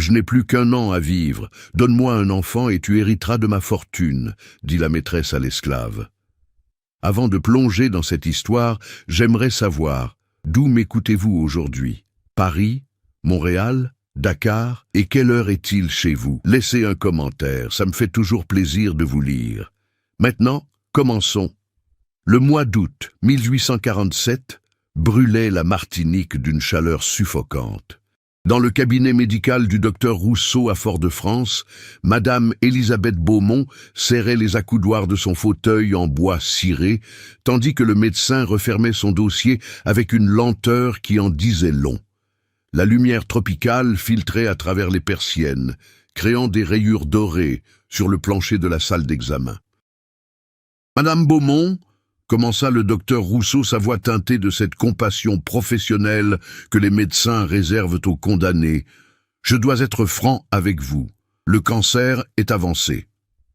Je n'ai plus qu'1 an à vivre. Donne-moi un enfant et tu hériteras de ma fortune, dit la maîtresse à l'esclave. Avant de plonger dans cette histoire, j'aimerais savoir, d'où m'écoutez-vous aujourd'hui? Paris? Montréal? Dakar? Et quelle heure est-il chez vous? Laissez un commentaire, ça me fait toujours plaisir de vous lire. Maintenant, commençons. Le mois d'août 1847 brûlait la Martinique d'une chaleur suffocante. Dans le cabinet médical du docteur Rousseau à Fort-de-France, Madame Élisabeth Beaumont serrait les accoudoirs de son fauteuil en bois ciré, tandis que le médecin refermait son dossier avec une lenteur qui en disait long. La lumière tropicale filtrait à travers les persiennes, créant des rayures dorées sur le plancher de la salle d'examen. « Madame Beaumont », commença le docteur Rousseau, sa voix teintée de cette compassion professionnelle que les médecins réservent aux condamnés. « Je dois être franc avec vous. Le cancer est avancé.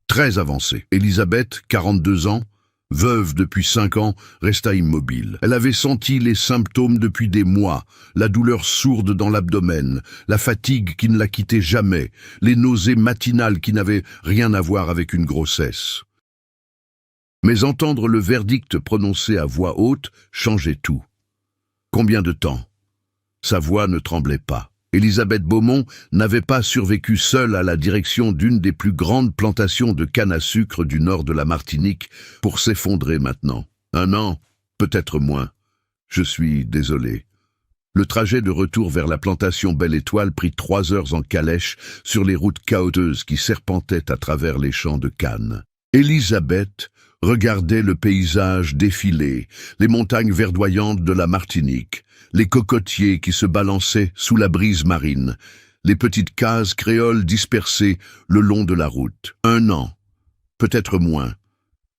Très avancé. » Élisabeth, 42 ans, veuve depuis 5 ans, resta immobile. Elle avait senti les symptômes depuis des mois, la douleur sourde dans l'abdomen, la fatigue qui ne la quittait jamais, les nausées matinales qui n'avaient rien à voir avec une grossesse. Mais entendre le verdict prononcé à voix haute changeait tout. Combien de temps? Sa voix ne tremblait pas. Élisabeth Beaumont n'avait pas survécu seule à la direction d'une des plus grandes plantations de canne à sucre du nord de la Martinique pour s'effondrer maintenant. 1 an, peut-être moins. Je suis désolé. Le trajet de retour vers la plantation Belle Étoile prit 3 heures en calèche sur les routes caouteuses qui serpentaient à travers les champs de canne. Élisabeth regardait le paysage défiler, les montagnes verdoyantes de la Martinique, les cocotiers qui se balançaient sous la brise marine, les petites cases créoles dispersées le long de la route. 1 an, peut-être moins.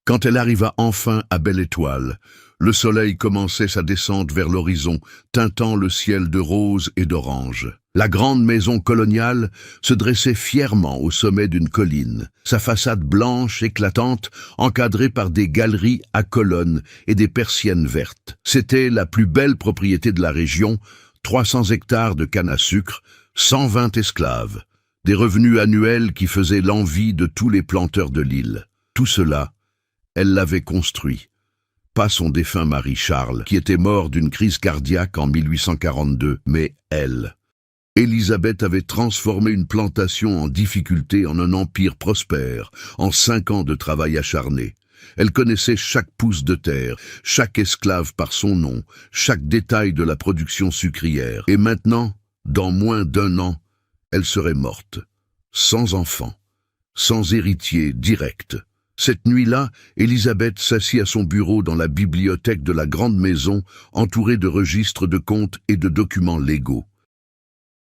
Quand elle arriva enfin à Belle Étoile, le soleil commençait sa descente vers l'horizon, teintant le ciel de rose et d'orange. La grande maison coloniale se dressait fièrement au sommet d'une colline, sa façade blanche éclatante encadrée par des galeries à colonnes et des persiennes vertes. C'était la plus belle propriété de la région, 300 hectares de canne à sucre, 120 esclaves, des revenus annuels qui faisaient l'envie de tous les planteurs de l'île. Tout cela, elle l'avait construit. Pas son défunt mari Charles, qui était mort d'une crise cardiaque en 1842, mais elle. Élisabeth avait transformé une plantation en difficulté en un empire prospère, en 5 ans de travail acharné. Elle connaissait chaque pouce de terre, chaque esclave par son nom, chaque détail de la production sucrière. Et maintenant, dans moins d'1 an, elle serait morte, sans enfant, sans héritier direct. Cette nuit-là, Élisabeth s'assit à son bureau dans la bibliothèque de la grande maison, entourée de registres de comptes et de documents légaux.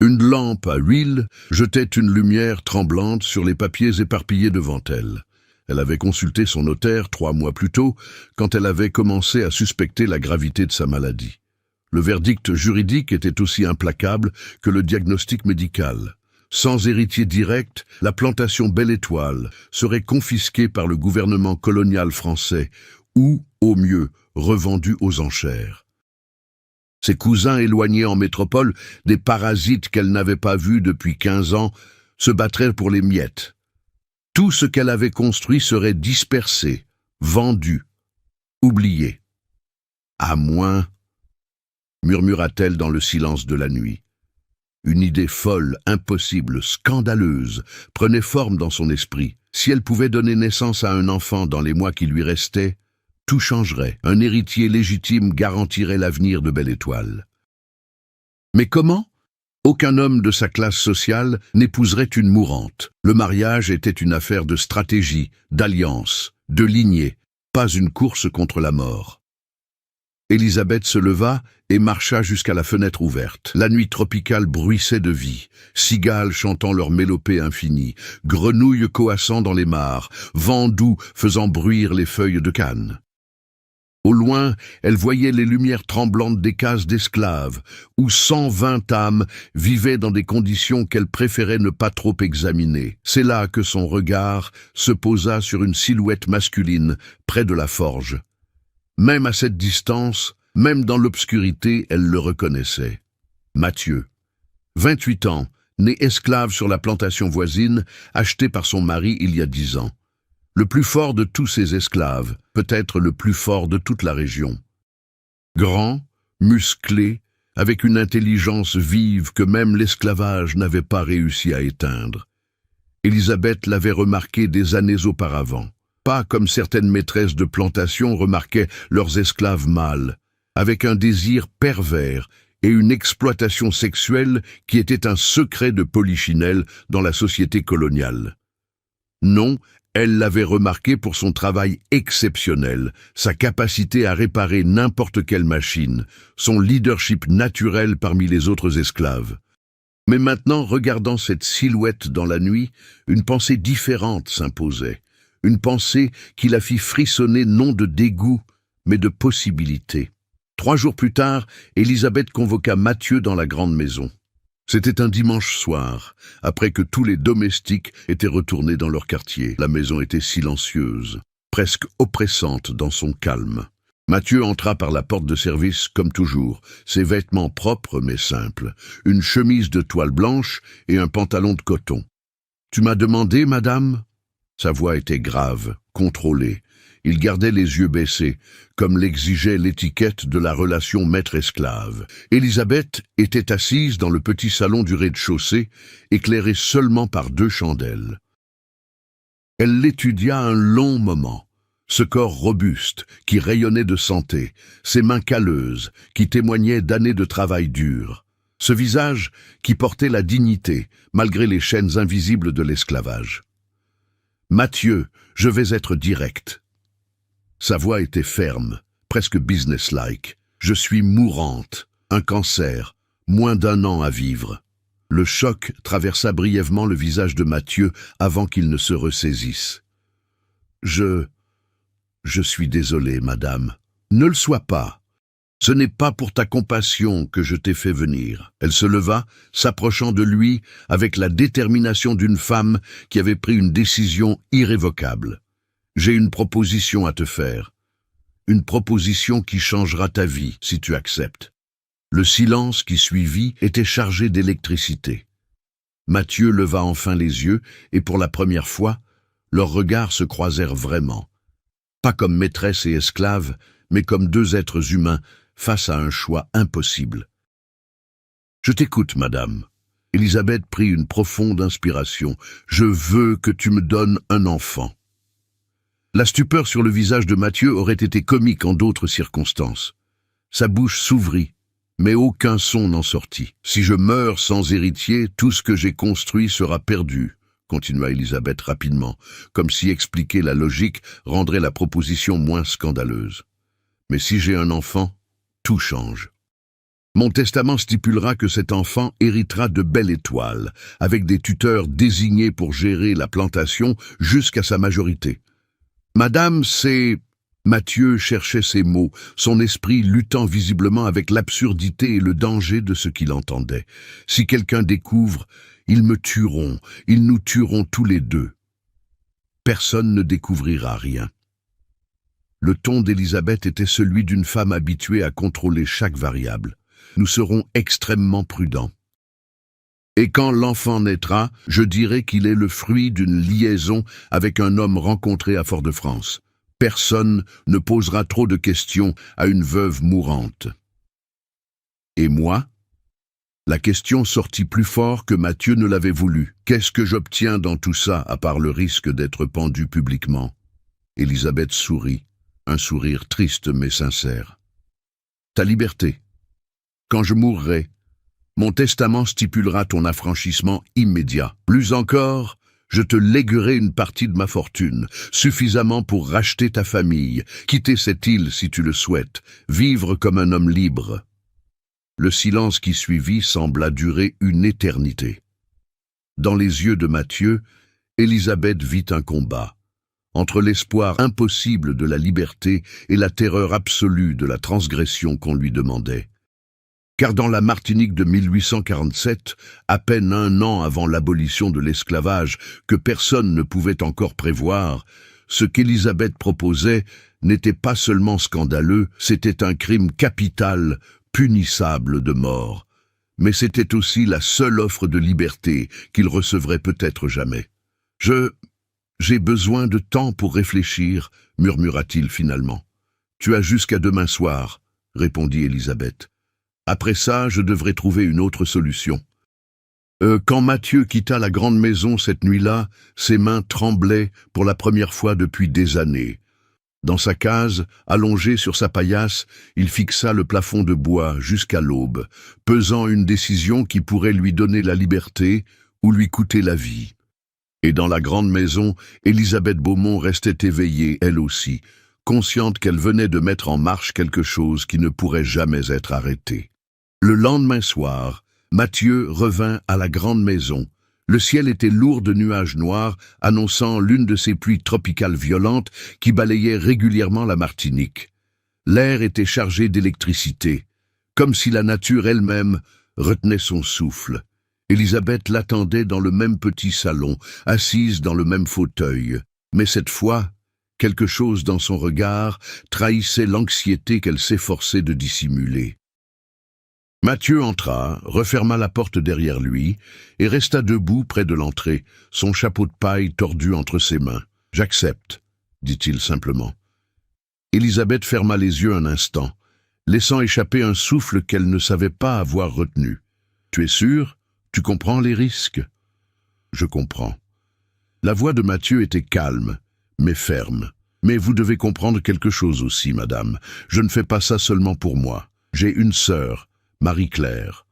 Une lampe à huile jetait une lumière tremblante sur les papiers éparpillés devant elle. Elle avait consulté son notaire 3 mois plus tôt, quand elle avait commencé à suspecter la gravité de sa maladie. Le verdict juridique était aussi implacable que le diagnostic médical. Sans héritier direct, la plantation Belle Étoile serait confisquée par le gouvernement colonial français ou, au mieux, revendue aux enchères. Ses cousins éloignés en métropole, des parasites qu'elle n'avait pas vus depuis 15 ans, se battraient pour les miettes. Tout ce qu'elle avait construit serait dispersé, vendu, oublié. À moins, murmura-t-elle dans le silence de la nuit. Une idée folle, impossible, scandaleuse, prenait forme dans son esprit. Si elle pouvait donner naissance à un enfant dans les mois qui lui restaient, tout changerait. Un héritier légitime garantirait l'avenir de Belle Étoile. Mais comment? Aucun homme de sa classe sociale n'épouserait une mourante. Le mariage était une affaire de stratégie, d'alliance, de lignée, pas une course contre la mort. Élisabeth se leva et marcha jusqu'à la fenêtre ouverte. La nuit tropicale bruissait de vie, cigales chantant leur mélopée infinie, grenouilles coassant dans les mares, vent doux faisant bruire les feuilles de canne. Au loin, elle voyait les lumières tremblantes des cases d'esclaves, où 120 âmes vivaient dans des conditions qu'elle préférait ne pas trop examiner. C'est là que son regard se posa sur une silhouette masculine, près de la forge. Même à cette distance, même dans l'obscurité, elle le reconnaissait. Mathieu, 28 ans, née esclave sur la plantation voisine, achetée par son mari il y a 10 ans. Le plus fort de tous ces esclaves, peut-être le plus fort de toute la région. Grand, musclé, avec une intelligence vive que même l'esclavage n'avait pas réussi à éteindre. Élisabeth l'avait remarqué des années auparavant, pas comme certaines maîtresses de plantation remarquaient leurs esclaves mâles, avec un désir pervers et une exploitation sexuelle qui était un secret de polichinelle dans la société coloniale. Non, elle l'avait remarqué pour son travail exceptionnel, sa capacité à réparer n'importe quelle machine, son leadership naturel parmi les autres esclaves. Mais maintenant, regardant cette silhouette dans la nuit, une pensée différente s'imposait, une pensée qui la fit frissonner non de dégoût, mais de possibilité. 3 jours plus tard, Élisabeth convoqua Mathieu dans la grande maison. C'était un dimanche soir, après que tous les domestiques étaient retournés dans leur quartier. La maison était silencieuse, presque oppressante dans son calme. Mathieu entra par la porte de service comme toujours, ses vêtements propres mais simples, une chemise de toile blanche et un pantalon de coton. « Tu m'as demandé, madame ?» Sa voix était grave, contrôlée. Il gardait les yeux baissés, comme l'exigeait l'étiquette de la relation maître-esclave. Élisabeth était assise dans le petit salon du rez-de-chaussée, éclairé seulement par 2 chandelles. Elle l'étudia un long moment, ce corps robuste qui rayonnait de santé, ses mains calleuses qui témoignaient d'années de travail dur, ce visage qui portait la dignité malgré les chaînes invisibles de l'esclavage. « Mathieu, je vais être direct. » Sa voix était ferme, presque business-like. « Je suis mourante, un cancer, moins d'1 an à vivre. » Le choc traversa brièvement le visage de Mathieu avant qu'il ne se ressaisisse. « Je suis désolé, madame. Ne le sois pas. Ce n'est pas pour ta compassion que je t'ai fait venir. » Elle se leva, s'approchant de lui avec la détermination d'une femme qui avait pris une décision irrévocable. « J'ai une proposition à te faire. Une proposition qui changera ta vie, si tu acceptes. » Le silence qui suivit était chargé d'électricité. Mathieu leva enfin les yeux et pour la première fois, leurs regards se croisèrent vraiment. Pas comme maîtresse et esclave, mais comme 2 êtres humains face à un choix impossible. « Je t'écoute, madame. » Élisabeth prit une profonde inspiration. « Je veux que tu me donnes un enfant. » La stupeur sur le visage de Mathieu aurait été comique en d'autres circonstances. Sa bouche s'ouvrit, mais aucun son n'en sortit. « Si je meurs sans héritier, tout ce que j'ai construit sera perdu, » continua Élisabeth rapidement, comme si expliquer la logique rendrait la proposition moins scandaleuse. « Mais si j'ai un enfant, tout change. Mon testament stipulera que cet enfant héritera de belles étoiles, avec des tuteurs désignés pour gérer la plantation jusqu'à sa majorité. Madame, c'est... » Mathieu cherchait ses mots, son esprit luttant visiblement avec l'absurdité et le danger de ce qu'il entendait. « Si quelqu'un découvre, ils me tueront, ils nous tueront tous les 2. Personne ne découvrira rien. » Le ton d'Élisabeth était celui d'une femme habituée à contrôler chaque variable. « Nous serons extrêmement prudents. Et quand l'enfant naîtra, je dirai qu'il est le fruit d'une liaison avec un homme rencontré à Fort-de-France. Personne ne posera trop de questions à une veuve mourante. » Et moi ? La question sortit plus fort que Mathieu ne l'avait voulu. « Qu'est-ce que j'obtiens dans tout ça, à part le risque d'être pendu publiquement ?» Élisabeth sourit, un sourire triste mais sincère. « Ta liberté. Quand je mourrai, mon testament stipulera ton affranchissement immédiat. Plus encore, je te léguerai une partie de ma fortune, suffisamment pour racheter ta famille, quitter cette île si tu le souhaites, vivre comme un homme libre. » Le silence qui suivit sembla durer une éternité. Dans les yeux de Mathieu, Élisabeth vit un combat, entre l'espoir impossible de la liberté et la terreur absolue de la transgression qu'on lui demandait. Car dans la Martinique de 1847, à peine 1 an avant l'abolition de l'esclavage que personne ne pouvait encore prévoir, ce qu'Élisabeth proposait n'était pas seulement scandaleux, c'était un crime capital, punissable de mort. mais c'était aussi la seule offre de liberté qu'il recevrait peut-être jamais. J'ai besoin de temps pour réfléchir, murmura-t-il finalement. Tu as jusqu'à demain soir, répondit Élisabeth. Après ça, je devrais trouver une autre solution. Quand Mathieu quitta la grande maison cette nuit-là, ses mains tremblaient pour la première fois depuis des années. Dans sa case, allongé sur sa paillasse, il fixa le plafond de bois jusqu'à l'aube, pesant une décision qui pourrait lui donner la liberté ou lui coûter la vie. Et dans la grande maison, Élisabeth Beaumont restait éveillée, elle aussi, consciente qu'elle venait de mettre en marche quelque chose qui ne pourrait jamais être arrêté. Le lendemain soir, Mathieu revint à la grande maison. Le ciel était lourd de nuages noirs, annonçant l'une de ces pluies tropicales violentes qui balayaient régulièrement la Martinique. L'air était chargé d'électricité, comme si la nature elle-même retenait son souffle. Élisabeth l'attendait dans le même petit salon, assise dans le même fauteuil. Mais cette fois, quelque chose dans son regard trahissait l'anxiété qu'elle s'efforçait de dissimuler. Mathieu entra, referma la porte derrière lui et resta debout près de l'entrée, son chapeau de paille tordu entre ses mains. « J'accepte », dit-il simplement. Élisabeth ferma les yeux un instant, laissant échapper un souffle qu'elle ne savait pas avoir retenu. « Tu es sûr ? Tu comprends les risques ?»« Je comprends. » La voix de Mathieu était calme, mais ferme. « Mais vous devez comprendre quelque chose aussi, madame. Je ne fais pas ça seulement pour moi. J'ai une sœur, Marie-Claire.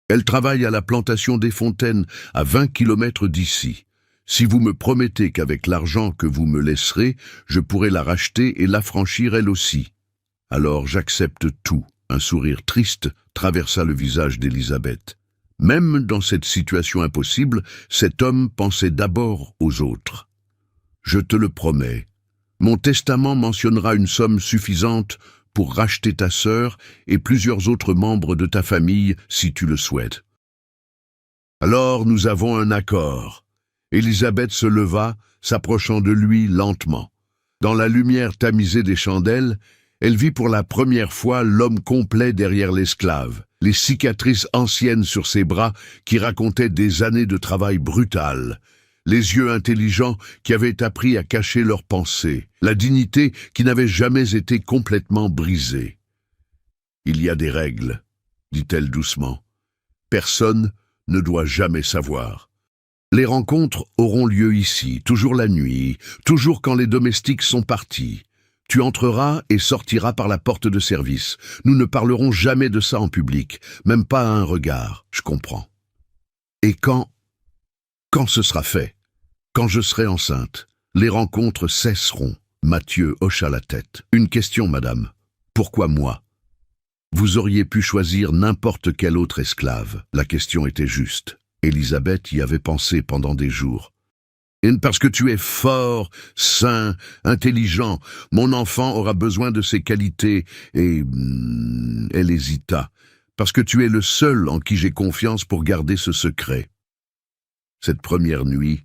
Elle travaille à la plantation des Fontaines, à 20 kilomètres d'ici. Si vous me promettez qu'avec l'argent que vous me laisserez, je pourrai la racheter et l'affranchir elle aussi. Alors j'accepte tout. » Un sourire triste traversa le visage d'Élisabeth. Même dans cette situation impossible, cet homme pensait d'abord aux autres. « Je te le promets. Mon testament mentionnera une somme suffisante pour racheter ta sœur et plusieurs autres membres de ta famille si tu le souhaites. » Alors nous avons un accord. Élisabeth se leva, s'approchant de lui lentement. Dans la lumière tamisée des chandelles, elle vit pour la première fois l'homme complet derrière l'esclave, les cicatrices anciennes sur ses bras qui racontaient des années de travail brutal, les yeux intelligents qui avaient appris à cacher leurs pensées, la dignité qui n'avait jamais été complètement brisée. « Il y a des règles, » dit-elle doucement. « Personne ne doit jamais savoir. Les rencontres auront lieu ici, toujours la nuit, toujours quand les domestiques sont partis. Tu entreras et sortiras par la porte de service. Nous ne parlerons jamais de ça en public, même pas à un regard, je comprends. Et quand ce sera fait, quand je serai enceinte, les rencontres cesseront. » Mathieu hocha la tête. « Une question, madame. Pourquoi moi ? Vous auriez pu choisir n'importe quel autre esclave. » La question était juste. Élisabeth y avait pensé pendant des jours. « Et parce que tu es fort, sain, intelligent, mon enfant aura besoin de ces qualités. » Et elle hésita. « Parce que tu es le seul en qui j'ai confiance pour garder ce secret. » Cette première nuit,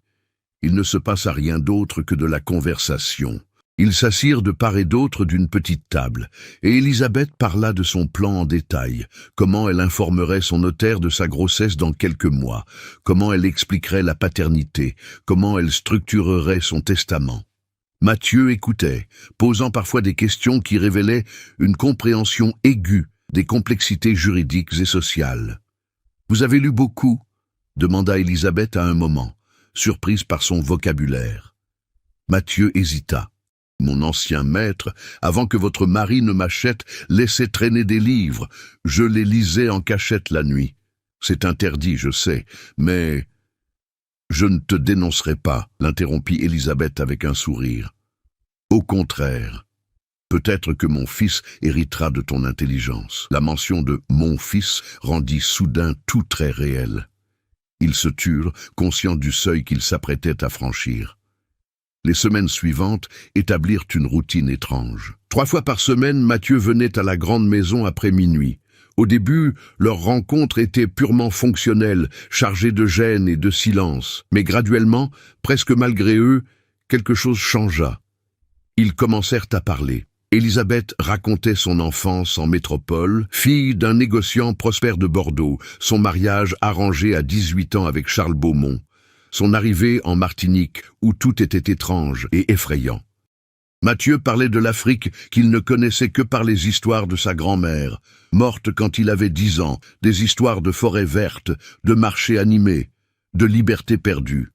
il ne se passa rien d'autre que de la conversation. Ils s'assirent de part et d'autre d'une petite table, et Élisabeth parla de son plan en détail, comment elle informerait son notaire de sa grossesse dans quelques mois, comment elle expliquerait la paternité, comment elle structurerait son testament. Mathieu écoutait, posant parfois des questions qui révélaient une compréhension aiguë des complexités juridiques et sociales. « Vous avez lu beaucoup ?» demanda Élisabeth à un moment, surprise par son vocabulaire. Mathieu hésita. « Mon ancien maître, avant que votre mari ne m'achète, laissait traîner des livres. Je les lisais en cachette la nuit. C'est interdit, je sais, mais... » « Je ne te dénoncerai pas, » l'interrompit Élisabeth avec un sourire. « Au contraire, peut-être que mon fils héritera de ton intelligence. » La mention de « mon fils » rendit soudain tout très réel. Ils se turent, conscients du seuil qu'ils s'apprêtaient à franchir. Les semaines suivantes établirent une routine étrange. 3 fois par semaine, Mathieu venait à la grande maison après minuit. Au début, leur rencontre était purement fonctionnelle, chargée de gêne et de silence. Mais graduellement, presque malgré eux, quelque chose changea. Ils commencèrent à parler. Élisabeth racontait son enfance en métropole, fille d'un négociant prospère de Bordeaux, son mariage arrangé à 18 ans avec Charles Beaumont, son arrivée en Martinique où tout était étrange et effrayant. Mathieu parlait de l'Afrique qu'il ne connaissait que par les histoires de sa grand-mère, morte quand il avait 10 ans, des histoires de forêts vertes, de marchés animés, de liberté perdue.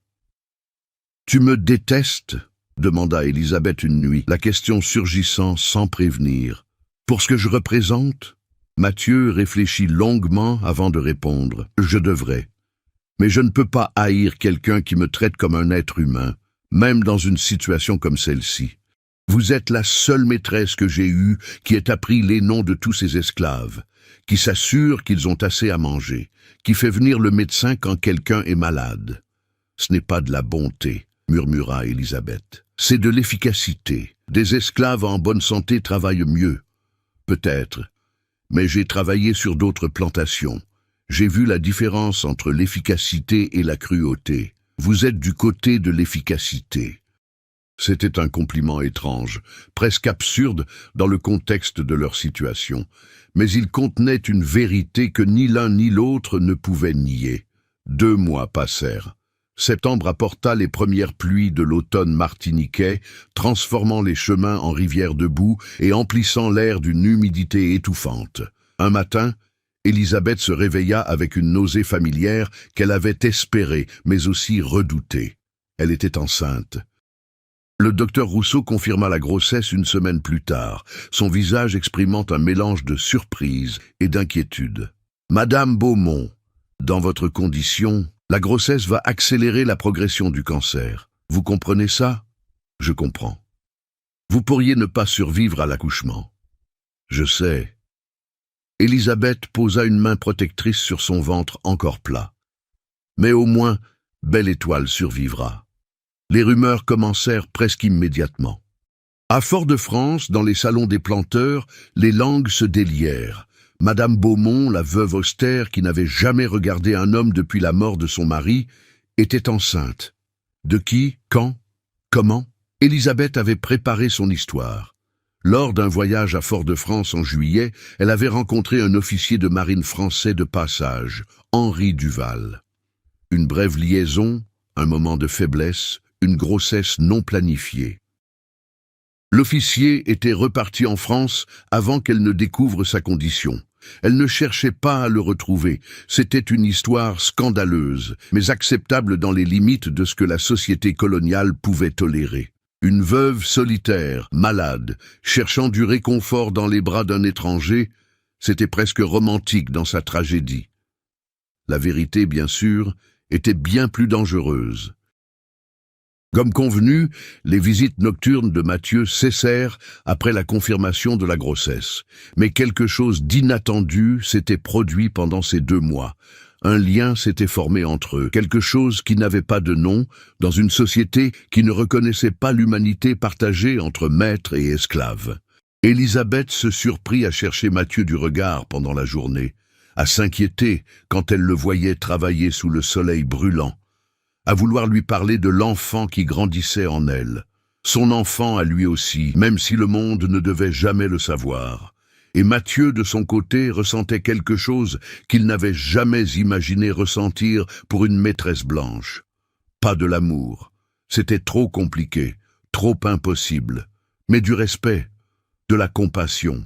« Tu me détestes ?» demanda Élisabeth une nuit, la question surgissant sans prévenir. « Pour ce que je représente ?» Mathieu réfléchit longuement avant de répondre. « Je devrais. Mais je ne peux pas haïr quelqu'un qui me traite comme un être humain, même dans une situation comme celle-ci. Vous êtes la seule maîtresse que j'ai eue qui ait appris les noms de tous ses esclaves, qui s'assure qu'ils ont assez à manger, qui fait venir le médecin quand quelqu'un est malade. Ce n'est pas de la bonté, murmura Élisabeth. C'est de l'efficacité. Des esclaves en bonne santé travaillent mieux. Peut-être. Mais j'ai travaillé sur d'autres plantations. J'ai vu la différence entre l'efficacité et la cruauté. Vous êtes du côté de l'efficacité. C'était un compliment étrange, presque absurde dans le contexte de leur situation, mais il contenait une vérité que ni l'un ni l'autre ne pouvaient nier. 2 mois passèrent. Septembre apporta les premières pluies de l'automne martiniquais, transformant les chemins en rivières de boue et emplissant l'air d'une humidité étouffante. Un matin, Élisabeth se réveilla avec une nausée familière qu'elle avait espérée, mais aussi redoutée. Elle était enceinte. Le docteur Rousseau confirma la grossesse une semaine plus tard, son visage exprimant un mélange de surprise et d'inquiétude. « Madame Beaumont, dans votre condition, la grossesse va accélérer la progression du cancer. Vous comprenez ça ? Je comprends. Vous pourriez ne pas survivre à l'accouchement. Je sais. » Élisabeth posa une main protectrice sur son ventre encore plat. « Mais au moins, Belle Étoile survivra. » Les rumeurs commencèrent presque immédiatement. À Fort-de-France, dans les salons des planteurs, les langues se délièrent. Madame Beaumont, la veuve austère qui n'avait jamais regardé un homme depuis la mort de son mari, était enceinte. De qui, quand, comment? Élisabeth avait préparé son histoire. Lors d'un voyage à Fort-de-France en juillet, elle avait rencontré un officier de marine français de passage, Henri Duval. Une brève liaison, un moment de faiblesse, une grossesse non planifiée. L'officier était reparti en France avant qu'elle ne découvre sa condition. Elle ne cherchait pas à le retrouver. C'était une histoire scandaleuse, mais acceptable dans les limites de ce que la société coloniale pouvait tolérer. Une veuve solitaire, malade, cherchant du réconfort dans les bras d'un étranger, c'était presque romantique dans sa tragédie. La vérité, bien sûr, était bien plus dangereuse. Comme convenu, les visites nocturnes de Mathieu cessèrent après la confirmation de la grossesse. Mais quelque chose d'inattendu s'était produit pendant ces 2 mois. Un lien s'était formé entre eux, quelque chose qui n'avait pas de nom, dans une société qui ne reconnaissait pas l'humanité partagée entre maître et esclave. Élisabeth se surprit à chercher Mathieu du regard pendant la journée, à s'inquiéter quand elle le voyait travailler sous le soleil brûlant, à vouloir lui parler de l'enfant qui grandissait en elle. Son enfant à lui aussi, même si le monde ne devait jamais le savoir. Et Mathieu, de son côté, ressentait quelque chose qu'il n'avait jamais imaginé ressentir pour une maîtresse blanche. Pas de l'amour. C'était trop compliqué, trop impossible. Mais du respect, de la compassion.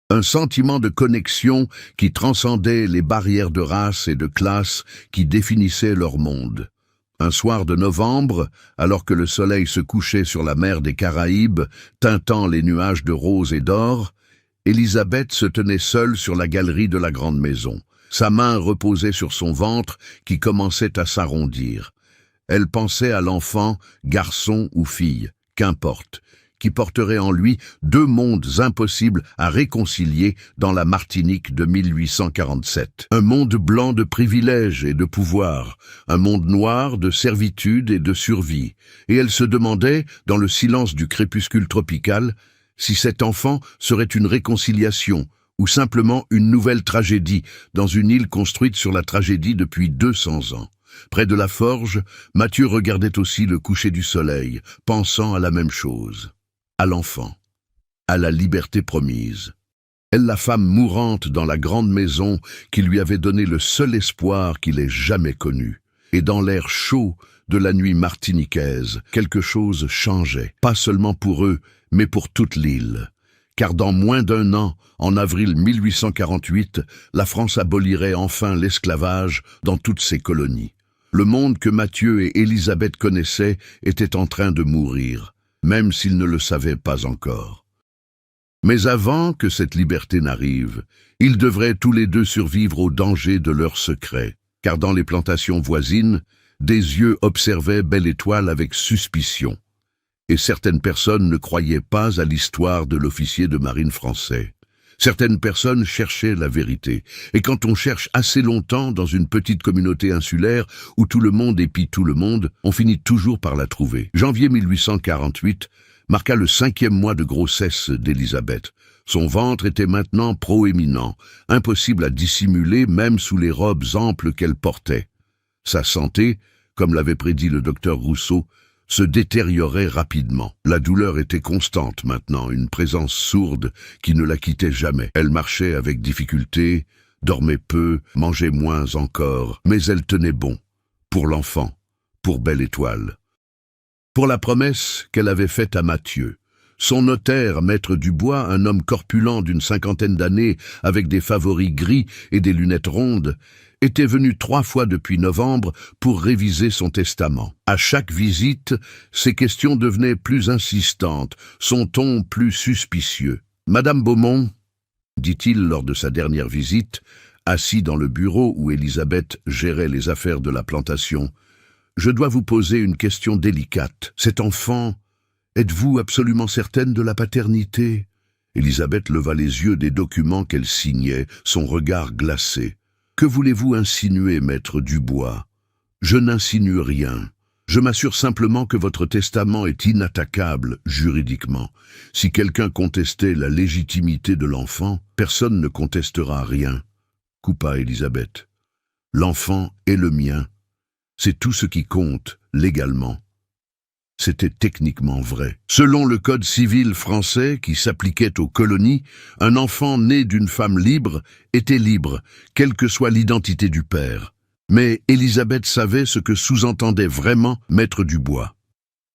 Un sentiment de connexion qui transcendait les barrières de race et de classe qui définissaient leur monde. Un soir de novembre, alors que le soleil se couchait sur la mer des Caraïbes, teintant les nuages de rose et d'or, Élisabeth se tenait seule sur la galerie de la grande maison. Sa main reposait sur son ventre qui commençait à s'arrondir. Elle pensait à l'enfant, garçon ou fille, qu'importe, qui porterait en lui 2 mondes impossibles à réconcilier dans la Martinique de 1847. Un monde blanc de privilèges et de pouvoir, un monde noir de servitude et de survie. Et elle se demandait, dans le silence du crépuscule tropical, si cet enfant serait une réconciliation ou simplement une nouvelle tragédie dans une île construite sur la tragédie depuis 200 ans. Près de la forge, Mathieu regardait aussi le coucher du soleil, pensant à la même chose. À l'enfant. à la liberté promise. Elle, la femme mourante dans la grande maison qui lui avait donné le seul espoir qu'il ait jamais connu. Et dans l'air chaud de la nuit martiniquaise, quelque chose changeait, pas seulement pour eux, mais pour toute l'île. Car dans moins d'un an, en avril 1848, la France abolirait enfin l'esclavage dans toutes ses colonies. Le monde que Mathieu et Élisabeth connaissaient était en train de mourir, même s'ils ne le savaient pas encore. Mais avant que cette liberté n'arrive, ils devraient tous les deux survivre au danger de leur secret, car dans les plantations voisines, des yeux observaient Belle Étoile avec suspicion, et certaines personnes ne croyaient pas à l'histoire de l'officier de marine français. Certaines personnes cherchaient la vérité, et quand on cherche assez longtemps dans une petite communauté insulaire où tout le monde épie tout le monde, on finit toujours par la trouver. Janvier 1848 marqua le 5e mois de grossesse d'Élisabeth. Son ventre était maintenant proéminent, impossible à dissimuler même sous les robes amples qu'elle portait. Sa santé, comme l'avait prédit le docteur Rousseau, se détériorait rapidement. La douleur était constante maintenant, une présence sourde qui ne la quittait jamais. Elle marchait avec difficulté, dormait peu, mangeait moins encore, mais elle tenait bon, pour l'enfant, pour Belle Étoile. Pour la promesse qu'elle avait faite à Mathieu. Son notaire, maître Dubois, un homme corpulent d'une 50aine d'années, avec des favoris gris et des lunettes rondes, était venu 3 fois depuis novembre pour réviser son testament. À chaque visite, ses questions devenaient plus insistantes, son ton plus suspicieux. « Madame Beaumont, dit-il lors de sa dernière visite, assis dans le bureau où Élisabeth gérait les affaires de la plantation, « je dois vous poser une question délicate. Cet enfant, êtes-vous absolument certaine de la paternité ?» Élisabeth leva les yeux des documents qu'elle signait, son regard glacé. « Que voulez-vous insinuer, maître Dubois ? Je n'insinue rien. Je m'assure simplement que votre testament est inattaquable juridiquement. Si quelqu'un contestait la légitimité de l'enfant, personne ne contestera rien. » Coupa Élisabeth. « L'enfant est le mien. C'est tout ce qui compte, légalement. » C'était techniquement vrai. Selon le code civil français qui s'appliquait aux colonies, un enfant né d'une femme libre était libre, quelle que soit l'identité du père. Mais Élisabeth savait ce que sous-entendait vraiment maître Dubois.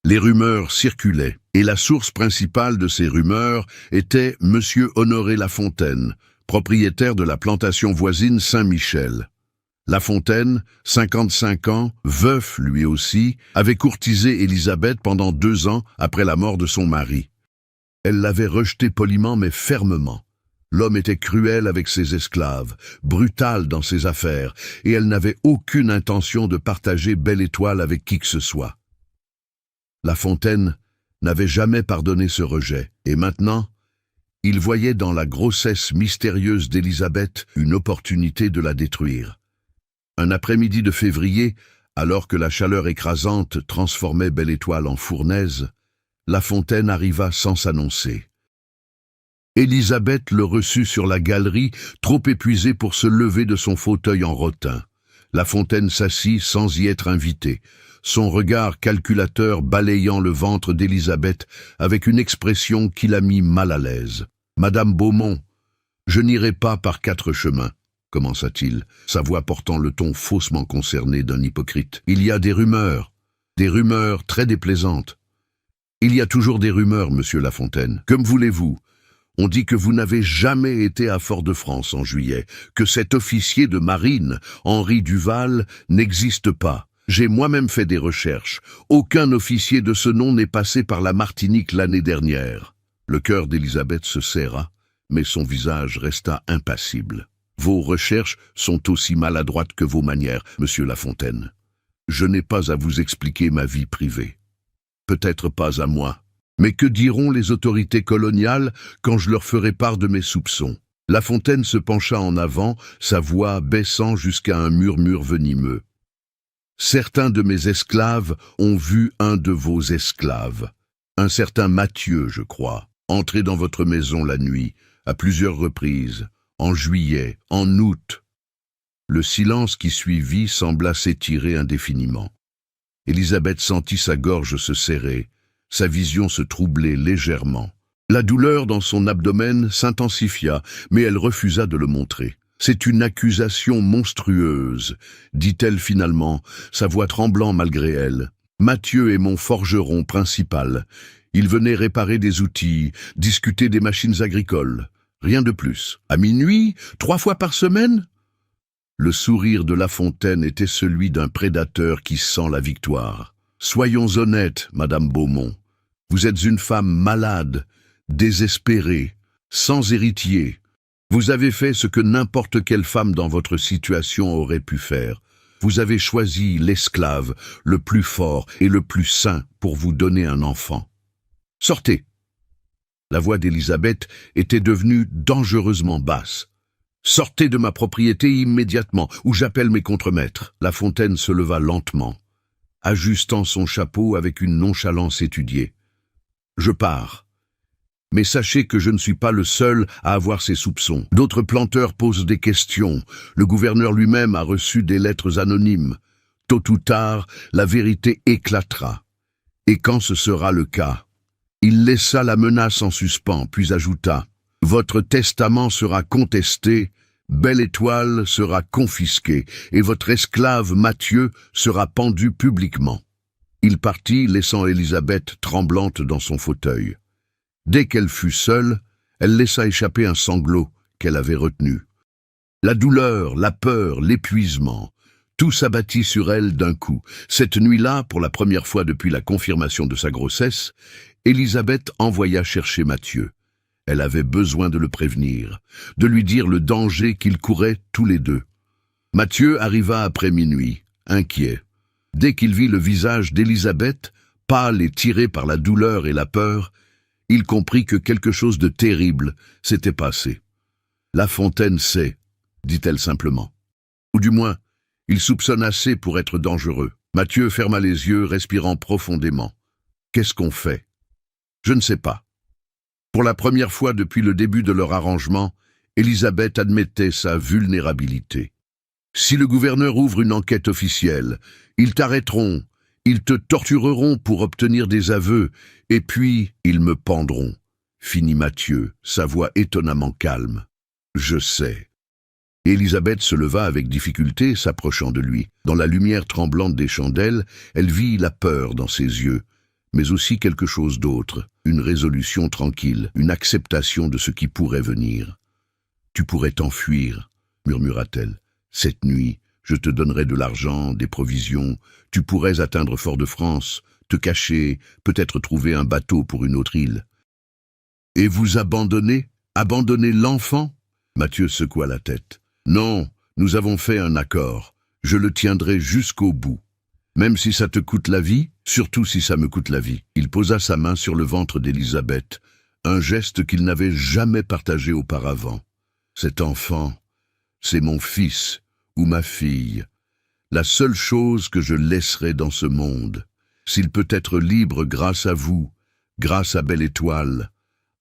Les rumeurs circulaient, et la source principale de ces rumeurs était Monsieur Honoré Lafontaine, propriétaire de la plantation voisine Saint-Michel. Lafontaine, 55 ans, veuf lui aussi, avait courtisé Élisabeth pendant 2 ans après la mort de son mari. Elle l'avait rejeté poliment mais fermement. L'homme était cruel avec ses esclaves, brutal dans ses affaires, et elle n'avait aucune intention de partager Belle Étoile avec qui que ce soit. Lafontaine n'avait jamais pardonné ce rejet, et maintenant, il voyait dans la grossesse mystérieuse d'Élisabeth une opportunité de la détruire. Un après-midi de février, alors que la chaleur écrasante transformait Belle Étoile en fournaise, Lafontaine arriva sans s'annoncer. Élisabeth le reçut sur la galerie, trop épuisée pour se lever de son fauteuil en rotin. Lafontaine s'assit sans y être invité, son regard calculateur balayant le ventre d'Élisabeth avec une expression qui la mit mal à l'aise. « Madame Beaumont, je n'irai pas par 4 chemins. » commença-t-il, sa voix portant le ton faussement concerné d'un hypocrite. « Il y a des rumeurs très déplaisantes. » « Il y a toujours des rumeurs, monsieur Lafontaine. Comme voulez-vous ? On dit que vous n'avez jamais été à Fort-de-France en juillet, que cet officier de marine, Henri Duval, n'existe pas. J'ai moi-même fait des recherches. Aucun officier de ce nom n'est passé par la Martinique l'année dernière. » Le cœur d'Élisabeth se serra, mais son visage resta impassible. « Vos recherches sont aussi maladroites que vos manières, monsieur Lafontaine. Je n'ai pas à vous expliquer ma vie privée. Peut-être pas à moi. Mais que diront les autorités coloniales quand je leur ferai part de mes soupçons ?» Lafontaine se pencha en avant, sa voix baissant jusqu'à un murmure venimeux. « Certains de mes esclaves ont vu un de vos esclaves, un certain Mathieu, je crois, entrer dans votre maison la nuit, à plusieurs reprises, en juillet, en août. » Le silence qui suivit sembla s'étirer indéfiniment. Élisabeth sentit sa gorge se serrer, sa vision se troubler légèrement. La douleur dans son abdomen s'intensifia, mais elle refusa de le montrer. « C'est une accusation monstrueuse, dit-elle finalement, sa voix tremblant malgré elle. Mathieu est mon forgeron principal. Il venait réparer des outils, discuter des machines agricoles. Rien de plus. À minuit, 3 fois par semaine ?» Le sourire de La Fontaine était celui d'un prédateur qui sent la victoire. « Soyons honnêtes, Madame Beaumont. Vous êtes une femme malade, désespérée, sans héritier. Vous avez fait ce que n'importe quelle femme dans votre situation aurait pu faire. Vous avez choisi l'esclave, le plus fort et le plus saint pour vous donner un enfant. Sortez !» La voix d'Élisabeth était devenue dangereusement basse. « Sortez de ma propriété immédiatement, ou j'appelle mes contremaîtres. » La Fontaine se leva lentement, ajustant son chapeau avec une nonchalance étudiée. « Je pars. Mais sachez que je ne suis pas le seul à avoir ces soupçons. D'autres planteurs posent des questions. Le gouverneur lui-même a reçu des lettres anonymes. Tôt ou tard, la vérité éclatera. Et quand ce sera le cas, il laissa la menace en suspens, puis ajouta « Votre testament sera contesté, Belle Étoile sera confisquée, et votre esclave Mathieu sera pendu publiquement. » Il partit, laissant Élisabeth tremblante dans son fauteuil. Dès qu'elle fut seule, elle laissa échapper un sanglot qu'elle avait retenu. La douleur, la peur, l'épuisement, tout s'abattit sur elle d'un coup. Cette nuit-là, pour la première fois depuis la confirmation de sa grossesse, Élisabeth envoya chercher Mathieu. Elle avait besoin de le prévenir, de lui dire le danger qu'ils couraient tous les deux. Mathieu arriva après minuit, inquiet. Dès qu'il vit le visage d'Élisabeth, pâle et tiré par la douleur et la peur, il comprit que quelque chose de terrible s'était passé. « La Fontaine sait, » dit-elle simplement. Ou du moins, il soupçonne assez pour être dangereux. Mathieu ferma les yeux, respirant profondément. « Qu'est-ce qu'on fait ?»« Je ne sais pas. » Pour la première fois depuis le début de leur arrangement, Élisabeth admettait sa vulnérabilité. « Si le gouverneur ouvre une enquête officielle, ils t'arrêteront, ils te tortureront pour obtenir des aveux, et puis ils me pendront, » finit Mathieu, sa voix étonnamment calme. « Je sais. » Élisabeth se leva avec difficulté, s'approchant de lui. Dans la lumière tremblante des chandelles, elle vit la peur dans ses yeux, mais aussi quelque chose d'autre, une résolution tranquille, une acceptation de ce qui pourrait venir. « Tu pourrais t'enfuir, » murmura-t-elle. « Cette nuit, je te donnerai de l'argent, des provisions. Tu pourrais atteindre Fort-de-France, te cacher, peut-être trouver un bateau pour une autre île. »« Et vous abandonner l'enfant ?» Mathieu secoua la tête. « Non, nous avons fait un accord. Je le tiendrai jusqu'au bout. Même si ça te coûte la vie, surtout si ça me coûte la vie. » Il posa sa main sur le ventre d'Élisabeth, un geste qu'il n'avait jamais partagé auparavant. « Cet enfant, c'est mon fils ou ma fille, la seule chose que je laisserai dans ce monde. S'il peut être libre grâce à vous, grâce à Belle Étoile,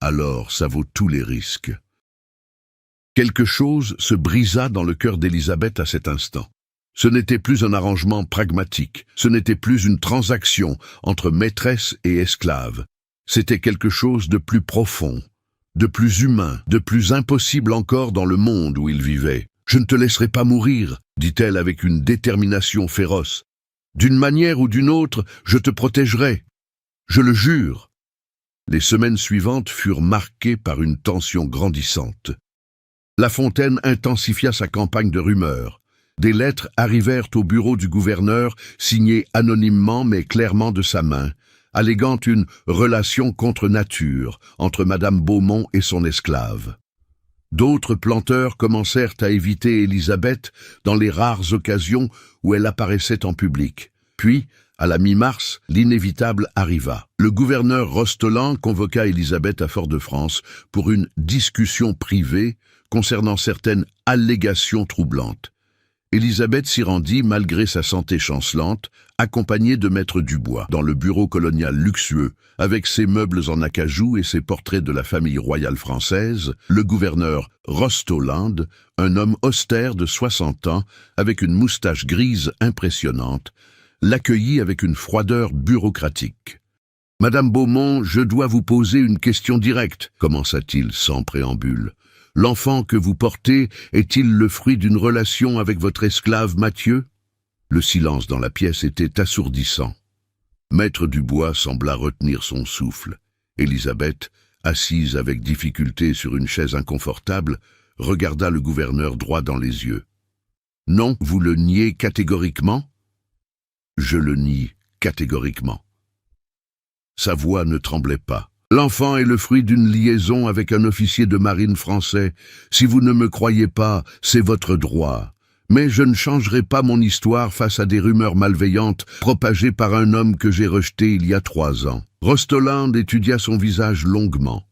alors ça vaut tous les risques. » Quelque chose se brisa dans le cœur d'Élisabeth à cet instant. Ce n'était plus un arrangement pragmatique, ce n'était plus une transaction entre maîtresse et esclave. C'était quelque chose de plus profond, de plus humain, de plus impossible encore dans le monde où il vivait. « Je ne te laisserai pas mourir, » dit-elle avec une détermination féroce. « D'une manière ou d'une autre, je te protégerai. Je le jure. » Les semaines suivantes furent marquées par une tension grandissante. La Fontaine intensifia sa campagne de rumeurs. Des lettres arrivèrent au bureau du gouverneur, signées anonymement mais clairement de sa main, alléguant une relation contre nature entre Madame Beaumont et son esclave. D'autres planteurs commencèrent à éviter Élisabeth dans les rares occasions où elle apparaissait en public. Puis, à la mi-mars, l'inévitable arriva. Le gouverneur Rostelan convoqua Élisabeth à Fort-de-France pour une discussion privée concernant certaines allégations troublantes. Élisabeth s'y rendit malgré sa santé chancelante, accompagnée de maître Dubois, dans le bureau colonial luxueux, avec ses meubles en acajou et ses portraits de la famille royale française. Le gouverneur Rostoland, un homme austère de 60 ans, avec une moustache grise impressionnante, l'accueillit avec une froideur bureaucratique. Madame Beaumont, je dois vous poser une question directe, commença-t-il sans préambule. L'enfant que vous portez est-il le fruit d'une relation avec votre esclave Mathieu? Le silence dans la pièce était assourdissant. Maître Dubois sembla retenir son souffle. Élisabeth, assise avec difficulté sur une chaise inconfortable, regarda le gouverneur droit dans les yeux. « Non, vous le niez catégoriquement ?» »« Je le nie catégoriquement. » Sa voix ne tremblait pas. « L'enfant est le fruit d'une liaison avec un officier de marine français. Si vous ne me croyez pas, c'est votre droit. Mais je ne changerai pas mon histoire face à des rumeurs malveillantes propagées par un homme que j'ai rejeté il y a 3 ans. » Rostoland étudia son visage longuement.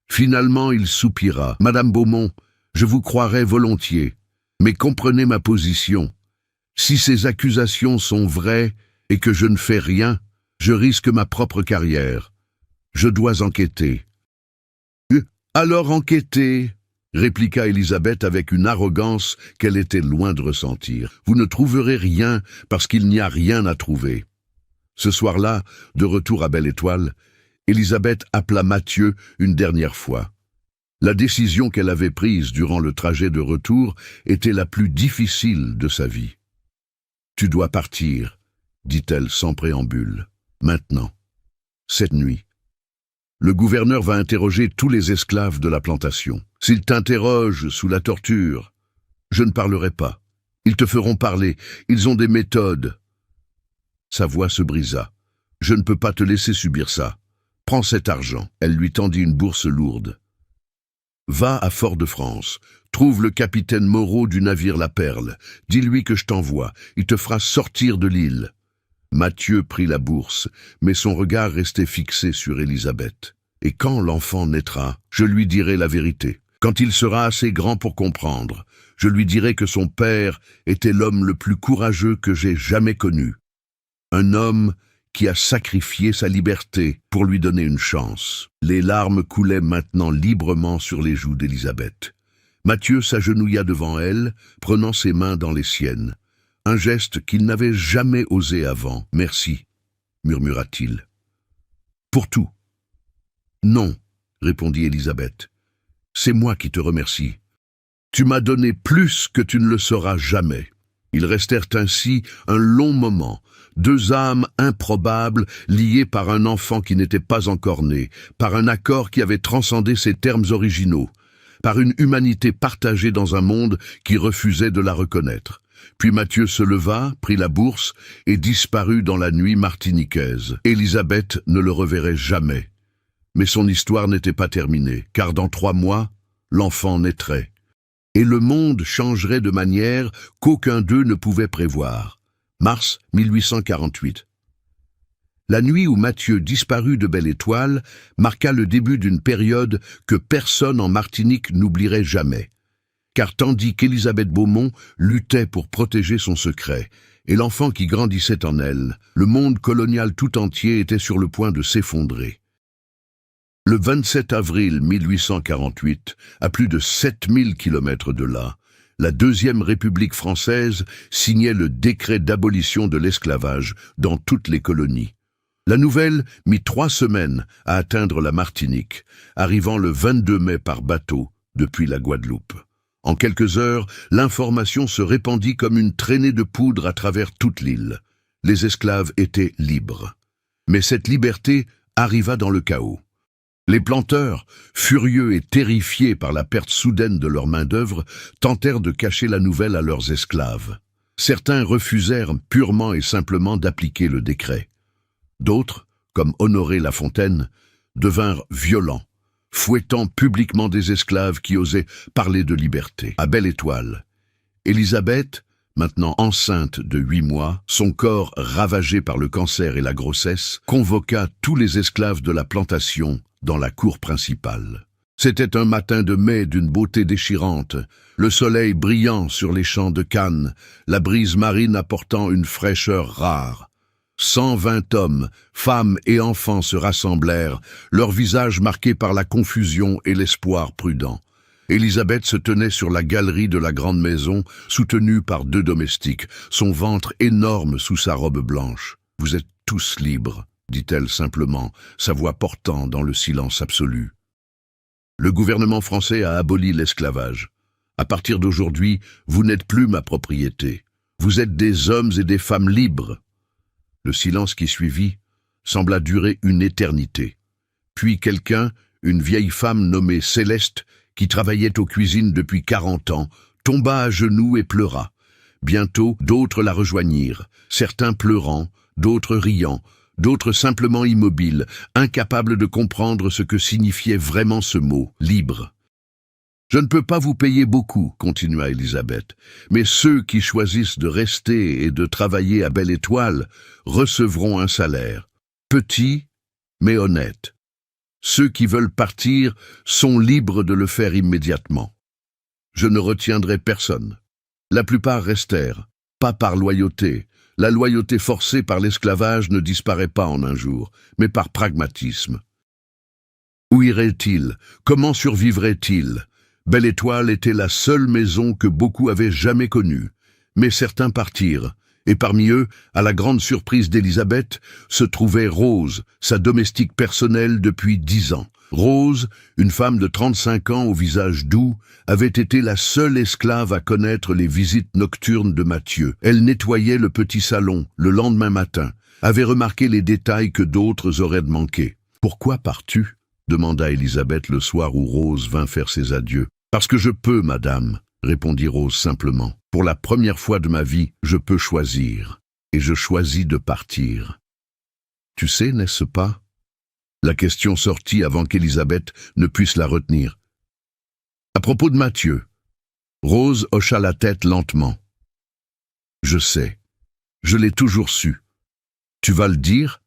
Finalement, il soupira. « Madame Beaumont, je vous croirais volontiers, mais comprenez ma position. Si ces accusations sont vraies et que je ne fais rien, je risque ma propre carrière. Je dois enquêter. »« Alors enquêtez !» répliqua Élisabeth avec une arrogance qu'elle était loin de ressentir. « Vous ne trouverez rien parce qu'il n'y a rien à trouver. » Ce soir-là, de retour à Belle-Étoile, Élisabeth appela Mathieu une dernière fois. La décision qu'elle avait prise durant le trajet de retour était la plus difficile de sa vie. « Tu dois partir, » dit-elle sans préambule. « Maintenant, cette nuit. Le gouverneur va interroger tous les esclaves de la plantation. S'ils t'interrogent sous la torture, je ne parlerai pas. Ils te feront parler, ils ont des méthodes. » Sa voix se brisa. « Je ne peux pas te laisser subir ça. Prends cet argent. » Elle lui tendit une bourse lourde. « Va à Fort-de-France. Trouve le capitaine Moreau du navire La Perle. Dis-lui que je t'envoie. Il te fera sortir de l'île. » Mathieu prit la bourse, mais son regard restait fixé sur Élisabeth. « Et quand l'enfant naîtra, je lui dirai la vérité. Quand il sera assez grand pour comprendre, je lui dirai que son père était l'homme le plus courageux que j'ai jamais connu. Un homme qui a sacrifié sa liberté pour lui donner une chance. » Les larmes coulaient maintenant librement sur les joues d'Élisabeth. Mathieu s'agenouilla devant elle, prenant ses mains dans les siennes. Un geste qu'il n'avait jamais osé avant. « Merci, » murmura-t-il. « Pour tout. »« Non, » répondit Élisabeth. « C'est moi qui te remercie. Tu m'as donné plus que tu ne le sauras jamais. » Ils restèrent ainsi un long moment, 2 âmes improbables liées par un enfant qui n'était pas encore né, par un accord qui avait transcendé ses termes originaux, par une humanité partagée dans un monde qui refusait de la reconnaître. Puis Mathieu se leva, prit la bourse et disparut dans la nuit martiniquaise. Élisabeth ne le reverrait jamais. Mais son histoire n'était pas terminée, car dans 3 mois, l'enfant naîtrait. Et le monde changerait de manière qu'aucun d'eux ne pouvait prévoir. Mars 1848. La nuit où Mathieu disparut de Belle-Étoile marqua le début d'une période que personne en Martinique n'oublierait jamais. Car tandis qu'Élisabeth Beaumont luttait pour protéger son secret, et l'enfant qui grandissait en elle, le monde colonial tout entier était sur le point de s'effondrer. Le 27 avril 1848, à plus de 7000 kilomètres de là, la Deuxième République française signait le décret d'abolition de l'esclavage dans toutes les colonies. La nouvelle mit 3 semaines à atteindre la Martinique, arrivant le 22 mai par bateau depuis la Guadeloupe. En quelques heures, l'information se répandit comme une traînée de poudre à travers toute l'île. Les esclaves étaient libres. Mais cette liberté arriva dans le chaos. Les planteurs, furieux et terrifiés par la perte soudaine de leur main-d'œuvre, tentèrent de cacher la nouvelle à leurs esclaves. Certains refusèrent purement et simplement d'appliquer le décret. D'autres, comme Honoré Lafontaine, devinrent violents, fouettant publiquement des esclaves qui osaient parler de liberté. À Belle-Étoile, Élisabeth, maintenant enceinte de 8 mois, son corps ravagé par le cancer et la grossesse, convoqua tous les esclaves de la plantation dans la cour principale. C'était un matin de mai d'une beauté déchirante, le soleil brillant sur les champs de canne, la brise marine apportant une fraîcheur rare. 120 hommes, femmes et enfants se rassemblèrent, leurs visages marqués par la confusion et l'espoir prudent. Élisabeth se tenait sur la galerie de la grande maison, soutenue par 2 domestiques, son ventre énorme sous sa robe blanche. « Vous êtes tous libres », dit-elle simplement, sa voix portant dans le silence absolu. Le gouvernement français a aboli l'esclavage. À partir d'aujourd'hui, vous n'êtes plus ma propriété. Vous êtes des hommes et des femmes libres. Le silence qui suivit sembla durer une éternité. Puis quelqu'un, une vieille femme nommée Céleste, qui travaillait aux cuisines depuis 40 ans, tomba à genoux et pleura. Bientôt, d'autres la rejoignirent, certains pleurant, d'autres riant, d'autres simplement immobiles, incapables de comprendre ce que signifiait vraiment ce mot, libre. « Je ne peux pas vous payer beaucoup, » continua Élisabeth, « mais ceux qui choisissent de rester et de travailler à Belle Étoile recevront un salaire, petit mais honnête. Ceux qui veulent partir sont libres de le faire immédiatement. Je ne retiendrai personne. La plupart restèrent, pas par loyauté. La loyauté forcée par l'esclavage ne disparaît pas en un jour, mais par pragmatisme. Où irait-il? Comment survivrait-il? Belle Étoile était la seule maison que beaucoup avaient jamais connue, mais certains partirent, et parmi eux, à la grande surprise d'Élisabeth, se trouvait Rose, sa domestique personnelle depuis 10 ans. Rose, une femme de 35 ans au visage doux, avait été la seule esclave à connaître les visites nocturnes de Mathieu. Elle nettoyait le petit salon le lendemain matin, avait remarqué les détails que d'autres auraient manqués. « Pourquoi pars-tu » demanda Élisabeth le soir où Rose vint faire ses adieux. « Parce que je peux, madame », répondit Rose simplement. « Pour la première fois de ma vie, je peux choisir, et je choisis de partir. » « Tu sais, n'est-ce pas ?» La question sortit avant qu'Élisabeth ne puisse la retenir. « À propos de Mathieu. » Rose hocha la tête lentement. « Je sais. Je l'ai toujours su. Tu vas le dire?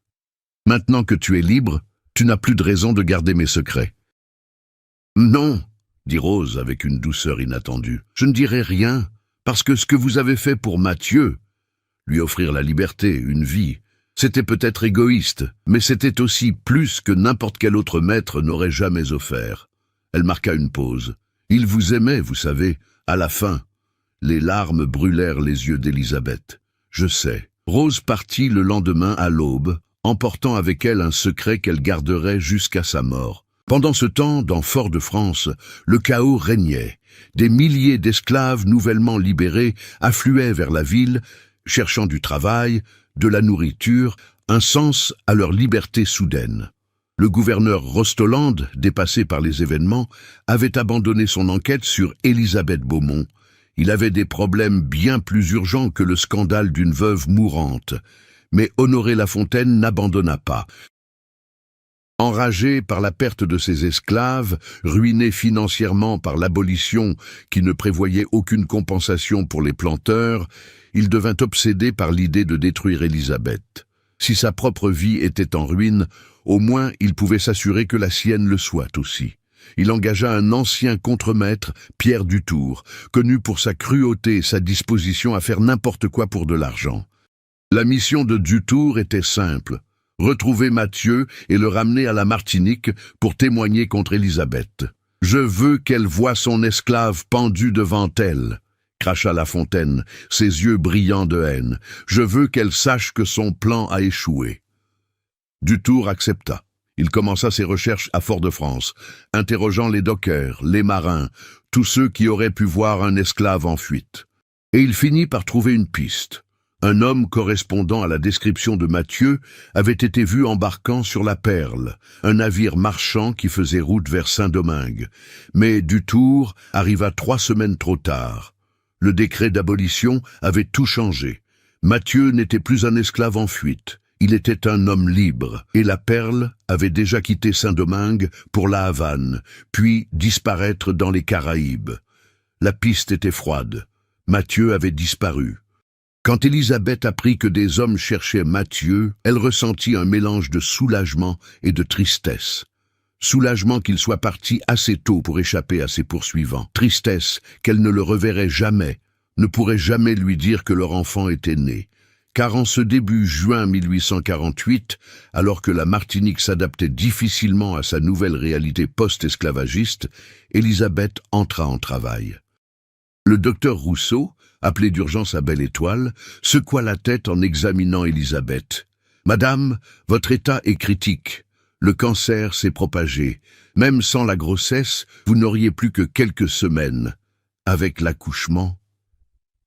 Maintenant que tu es libre, tu n'as plus de raison de garder mes secrets. »« Non, » dit Rose avec une douceur inattendue. « Je ne dirai rien, parce que ce que vous avez fait pour Mathieu, lui offrir la liberté, une vie, c'était peut-être égoïste, mais c'était aussi plus que n'importe quel autre maître n'aurait jamais offert. » Elle marqua une pause. « Il vous aimait, vous savez, à la fin. » Les larmes brûlèrent les yeux d'Élisabeth. « Je sais. » Rose partit le lendemain à l'aube, emportant avec elle un secret qu'elle garderait jusqu'à sa mort. Pendant ce temps, dans Fort-de-France, le chaos régnait. Des milliers d'esclaves nouvellement libérés affluaient vers la ville, cherchant du travail, de la nourriture, un sens à leur liberté soudaine. Le gouverneur Rostoland, dépassé par les événements, avait abandonné son enquête sur Élisabeth Beaumont. Il avait des problèmes bien plus urgents que le scandale d'une veuve mourante. Mais Honoré Lafontaine n'abandonna pas. Enragé par la perte de ses esclaves, ruiné financièrement par l'abolition qui ne prévoyait aucune compensation pour les planteurs, il devint obsédé par l'idée de détruire Élisabeth. Si sa propre vie était en ruine, au moins il pouvait s'assurer que la sienne le soit aussi. Il engagea un ancien contremaître, Pierre Dutour, connu pour sa cruauté et sa disposition à faire n'importe quoi pour de l'argent. La mission de Dutour était simple: retrouver Mathieu et le ramener à la Martinique pour témoigner contre Élisabeth. « Je veux qu'elle voie son esclave pendu devant elle », cracha Lafontaine, ses yeux brillants de haine. « Je veux qu'elle sache que son plan a échoué. » Dutour accepta. Il commença ses recherches à Fort-de-France, interrogeant les dockers, les marins, tous ceux qui auraient pu voir un esclave en fuite. Et il finit par trouver une piste. Un homme correspondant à la description de Mathieu avait été vu embarquant sur la Perle, un navire marchand qui faisait route vers Saint-Domingue. Mais Dutour arriva 3 semaines trop tard. Le décret d'abolition avait tout changé. Mathieu n'était plus un esclave en fuite. Il était un homme libre, et la Perle avait déjà quitté Saint-Domingue pour la Havane, puis disparaître dans les Caraïbes. La piste était froide. Mathieu avait disparu. Quand Élisabeth apprit que des hommes cherchaient Mathieu, elle ressentit un mélange de soulagement et de tristesse. Soulagement qu'il soit parti assez tôt pour échapper à ses poursuivants. Tristesse qu'elle ne le reverrait jamais, ne pourrait jamais lui dire que leur enfant était né. Car en ce début juin 1848, alors que la Martinique s'adaptait difficilement à sa nouvelle réalité post-esclavagiste, Élisabeth entra en travail. Le docteur Rousseau, appelé d'urgence à Belle Étoile, secoua la tête en examinant Élisabeth. Madame, votre état est critique. Le cancer s'est propagé. Même sans la grossesse, vous n'auriez plus que quelques semaines. Avec l'accouchement...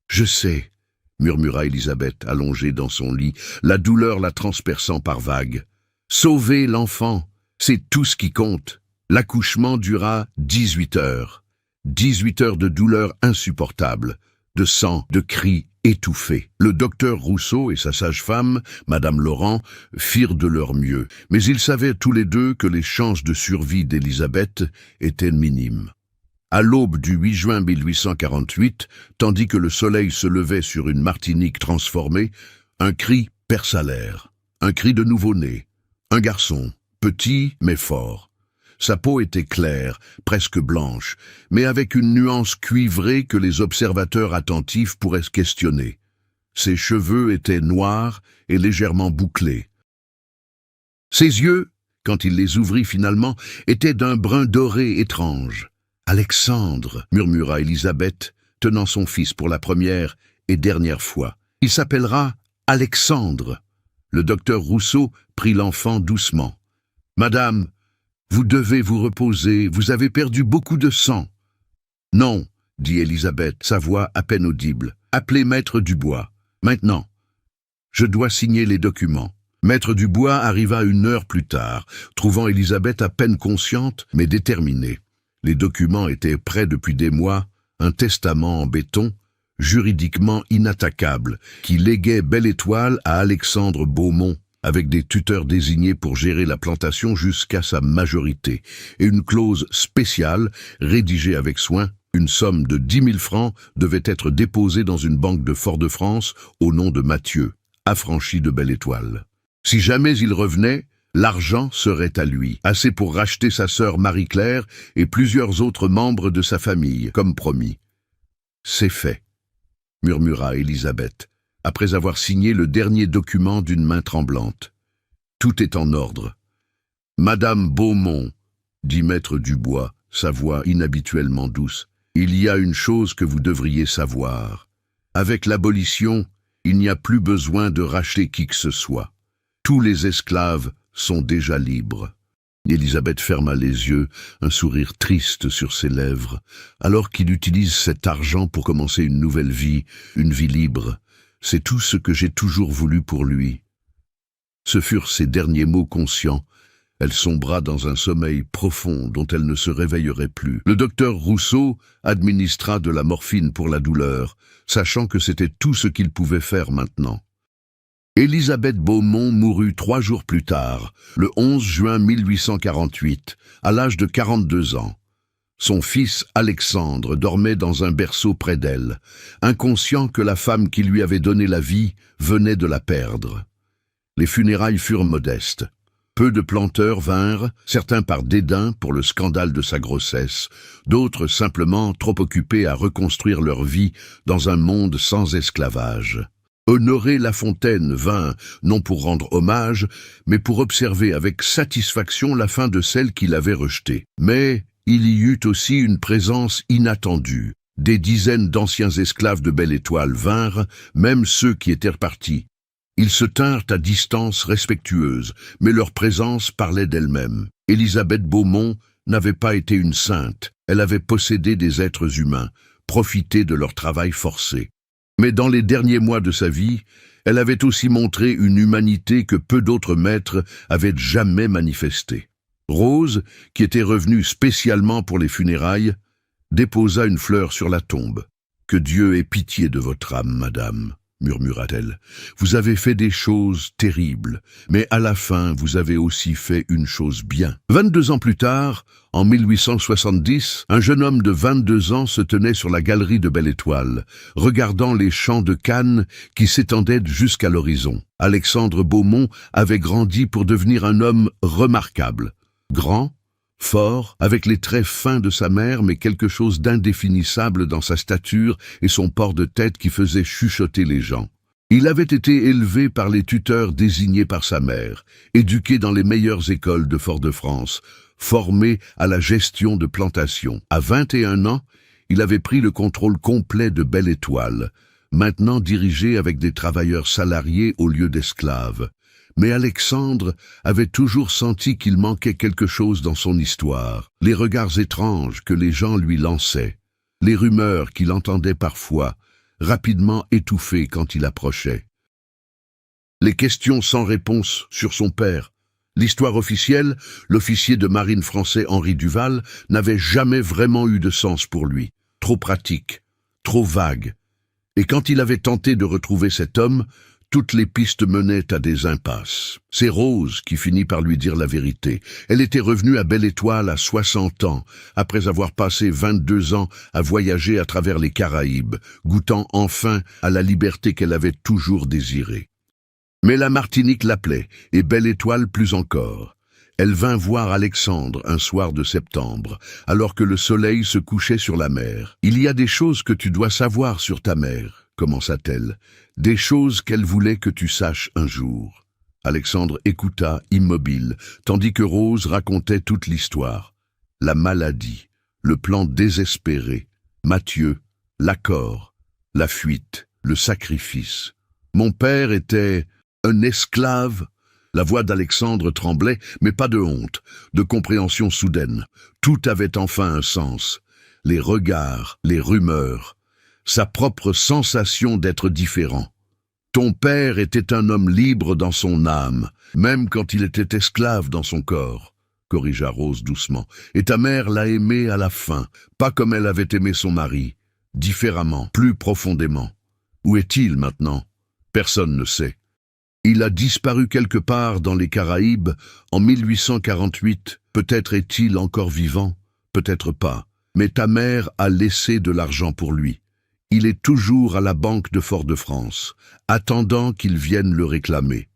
Je sais, murmura Élisabeth, allongée dans son lit, la douleur la transperçant par vagues. Sauvez l'enfant, c'est tout ce qui compte. L'accouchement dura 18 heures. 18 heures de douleur insupportable, de sang, de cris étouffés. Le docteur Rousseau et sa sage-femme, Madame Laurent, firent de leur mieux, mais ils savaient tous les deux que les chances de survie d'Élisabeth étaient minimes. À l'aube du 8 juin 1848, tandis que le soleil se levait sur une Martinique transformée, un cri perça l'air, un cri de nouveau-né, un garçon, petit mais fort. Sa peau était claire, presque blanche, mais avec une nuance cuivrée que les observateurs attentifs pourraient se questionner. Ses cheveux étaient noirs et légèrement bouclés. Ses yeux, quand il les ouvrit finalement, étaient d'un brun doré étrange. « Alexandre » murmura Élisabeth, tenant son fils pour la première et dernière fois. « Il s'appellera Alexandre. » Le docteur Rousseau prit l'enfant doucement. « Madame, vous devez vous reposer, vous avez perdu beaucoup de sang. »« Non, » dit Élisabeth, sa voix à peine audible. « Appelez Maître Dubois. Maintenant. Je dois signer les documents. » Maître Dubois arriva 1 heure plus tard, trouvant Élisabeth à peine consciente, mais déterminée. Les documents étaient prêts depuis des mois, un testament en béton, juridiquement inattaquable, qui léguait Belle Étoile à Alexandre Beaumont, avec des tuteurs désignés pour gérer la plantation jusqu'à sa majorité, et une clause spéciale, rédigée avec soin. Une somme de 10 000 francs devait être déposée dans une banque de Fort-de-France au nom de Mathieu, affranchi de Belle Étoile. Si jamais il revenait, l'argent serait à lui, assez pour racheter sa sœur Marie-Claire et plusieurs autres membres de sa famille, comme promis. « C'est fait », murmura Élisabeth, après avoir signé le dernier document d'une main tremblante. « Tout est en ordre. »« Madame Beaumont, » dit Maître Dubois, sa voix inhabituellement douce, « il y a une chose que vous devriez savoir. Avec l'abolition, il n'y a plus besoin de racheter qui que ce soit. Tous les esclaves sont déjà libres. » Élisabeth ferma les yeux, un sourire triste sur ses lèvres, alors qu'il utilise cet argent pour commencer une nouvelle vie, une vie libre. C'est tout ce que j'ai toujours voulu pour lui. Ce furent ses derniers mots conscients. Elle sombra dans un sommeil profond dont elle ne se réveillerait plus. Le docteur Rousseau administra de la morphine pour la douleur, sachant que c'était tout ce qu'il pouvait faire maintenant. Élisabeth Beaumont mourut 3 jours plus tard, le 11 juin 1848, à l'âge de 42 ans. Son fils Alexandre dormait dans un berceau près d'elle, inconscient que la femme qui lui avait donné la vie venait de la perdre. Les funérailles furent modestes. Peu de planteurs vinrent, certains par dédain pour le scandale de sa grossesse, d'autres simplement trop occupés à reconstruire leur vie dans un monde sans esclavage. Honoré Lafontaine vint, non pour rendre hommage, mais pour observer avec satisfaction la fin de celle qu'il avait rejetée. Mais il y eut aussi une présence inattendue. Des dizaines d'anciens esclaves de Belle Étoile vinrent, même ceux qui étaient repartis. Ils se tinrent à distance respectueuse, mais leur présence parlait d'elle-même. Élisabeth Beaumont n'avait pas été une sainte, elle avait possédé des êtres humains, profité de leur travail forcé. Mais dans les derniers mois de sa vie, elle avait aussi montré une humanité que peu d'autres maîtres avaient jamais manifestée. Rose, qui était revenue spécialement pour les funérailles, déposa une fleur sur la tombe. « Que Dieu ait pitié de votre âme, madame », murmura-t-elle. « Vous avez fait des choses terribles, mais à la fin, vous avez aussi fait une chose bien. » 22 ans plus tard, en 1870, un jeune homme de 22 ans se tenait sur la galerie de Belle Étoile, regardant les champs de canne qui s'étendaient jusqu'à l'horizon. Alexandre Beaumont avait grandi pour devenir un homme remarquable. Grand, fort, avec les traits fins de sa mère, mais quelque chose d'indéfinissable dans sa stature et son port de tête qui faisait chuchoter les gens. Il avait été élevé par les tuteurs désignés par sa mère, éduqué dans les meilleures écoles de Fort-de-France, formé à la gestion de plantations. À 21 ans, il avait pris le contrôle complet de Belle Étoile, maintenant dirigé avec des travailleurs salariés au lieu d'esclaves. Mais Alexandre avait toujours senti qu'il manquait quelque chose dans son histoire. Les regards étranges que les gens lui lançaient, les rumeurs qu'il entendait parfois, rapidement étouffées quand il approchait. Les questions sans réponse sur son père. L'histoire officielle, l'officier de marine français Henri Duval, n'avait jamais vraiment eu de sens pour lui. Trop pratique, trop vague. Et quand il avait tenté de retrouver cet homme, toutes les pistes menaient à des impasses. C'est Rose qui finit par lui dire la vérité. Elle était revenue à Belle Étoile à 60 ans, après avoir passé 22 ans à voyager à travers les Caraïbes, goûtant enfin à la liberté qu'elle avait toujours désirée. Mais la Martinique l'appelait, et Belle Étoile plus encore. Elle vint voir Alexandre un soir de septembre, alors que le soleil se couchait sur la mer. « Il y a des choses que tu dois savoir sur ta mère », commença-t-elle, « des choses qu'elle voulait que tu saches un jour. » Alexandre écouta, immobile, tandis que Rose racontait toute l'histoire. La maladie, le plan désespéré, Mathieu, l'accord, la fuite, le sacrifice. « Mon père était un esclave ?» La voix d'Alexandre tremblait, mais pas de honte, de compréhension soudaine. Tout avait enfin un sens. Les regards, les rumeurs, sa propre sensation d'être différent. Ton père était un homme libre dans son âme, même quand il était esclave dans son corps, corrigea Rose doucement. Et ta mère l'a aimé à la fin, pas comme elle avait aimé son mari, différemment, plus profondément. Où est-il maintenant? Personne ne sait. Il a disparu quelque part dans les Caraïbes en 1848. Peut-être est-il encore vivant, peut-être pas. Mais ta mère a laissé de l'argent pour lui. Il est toujours à la Banque de Fort-de-France, attendant qu'il vienne le réclamer.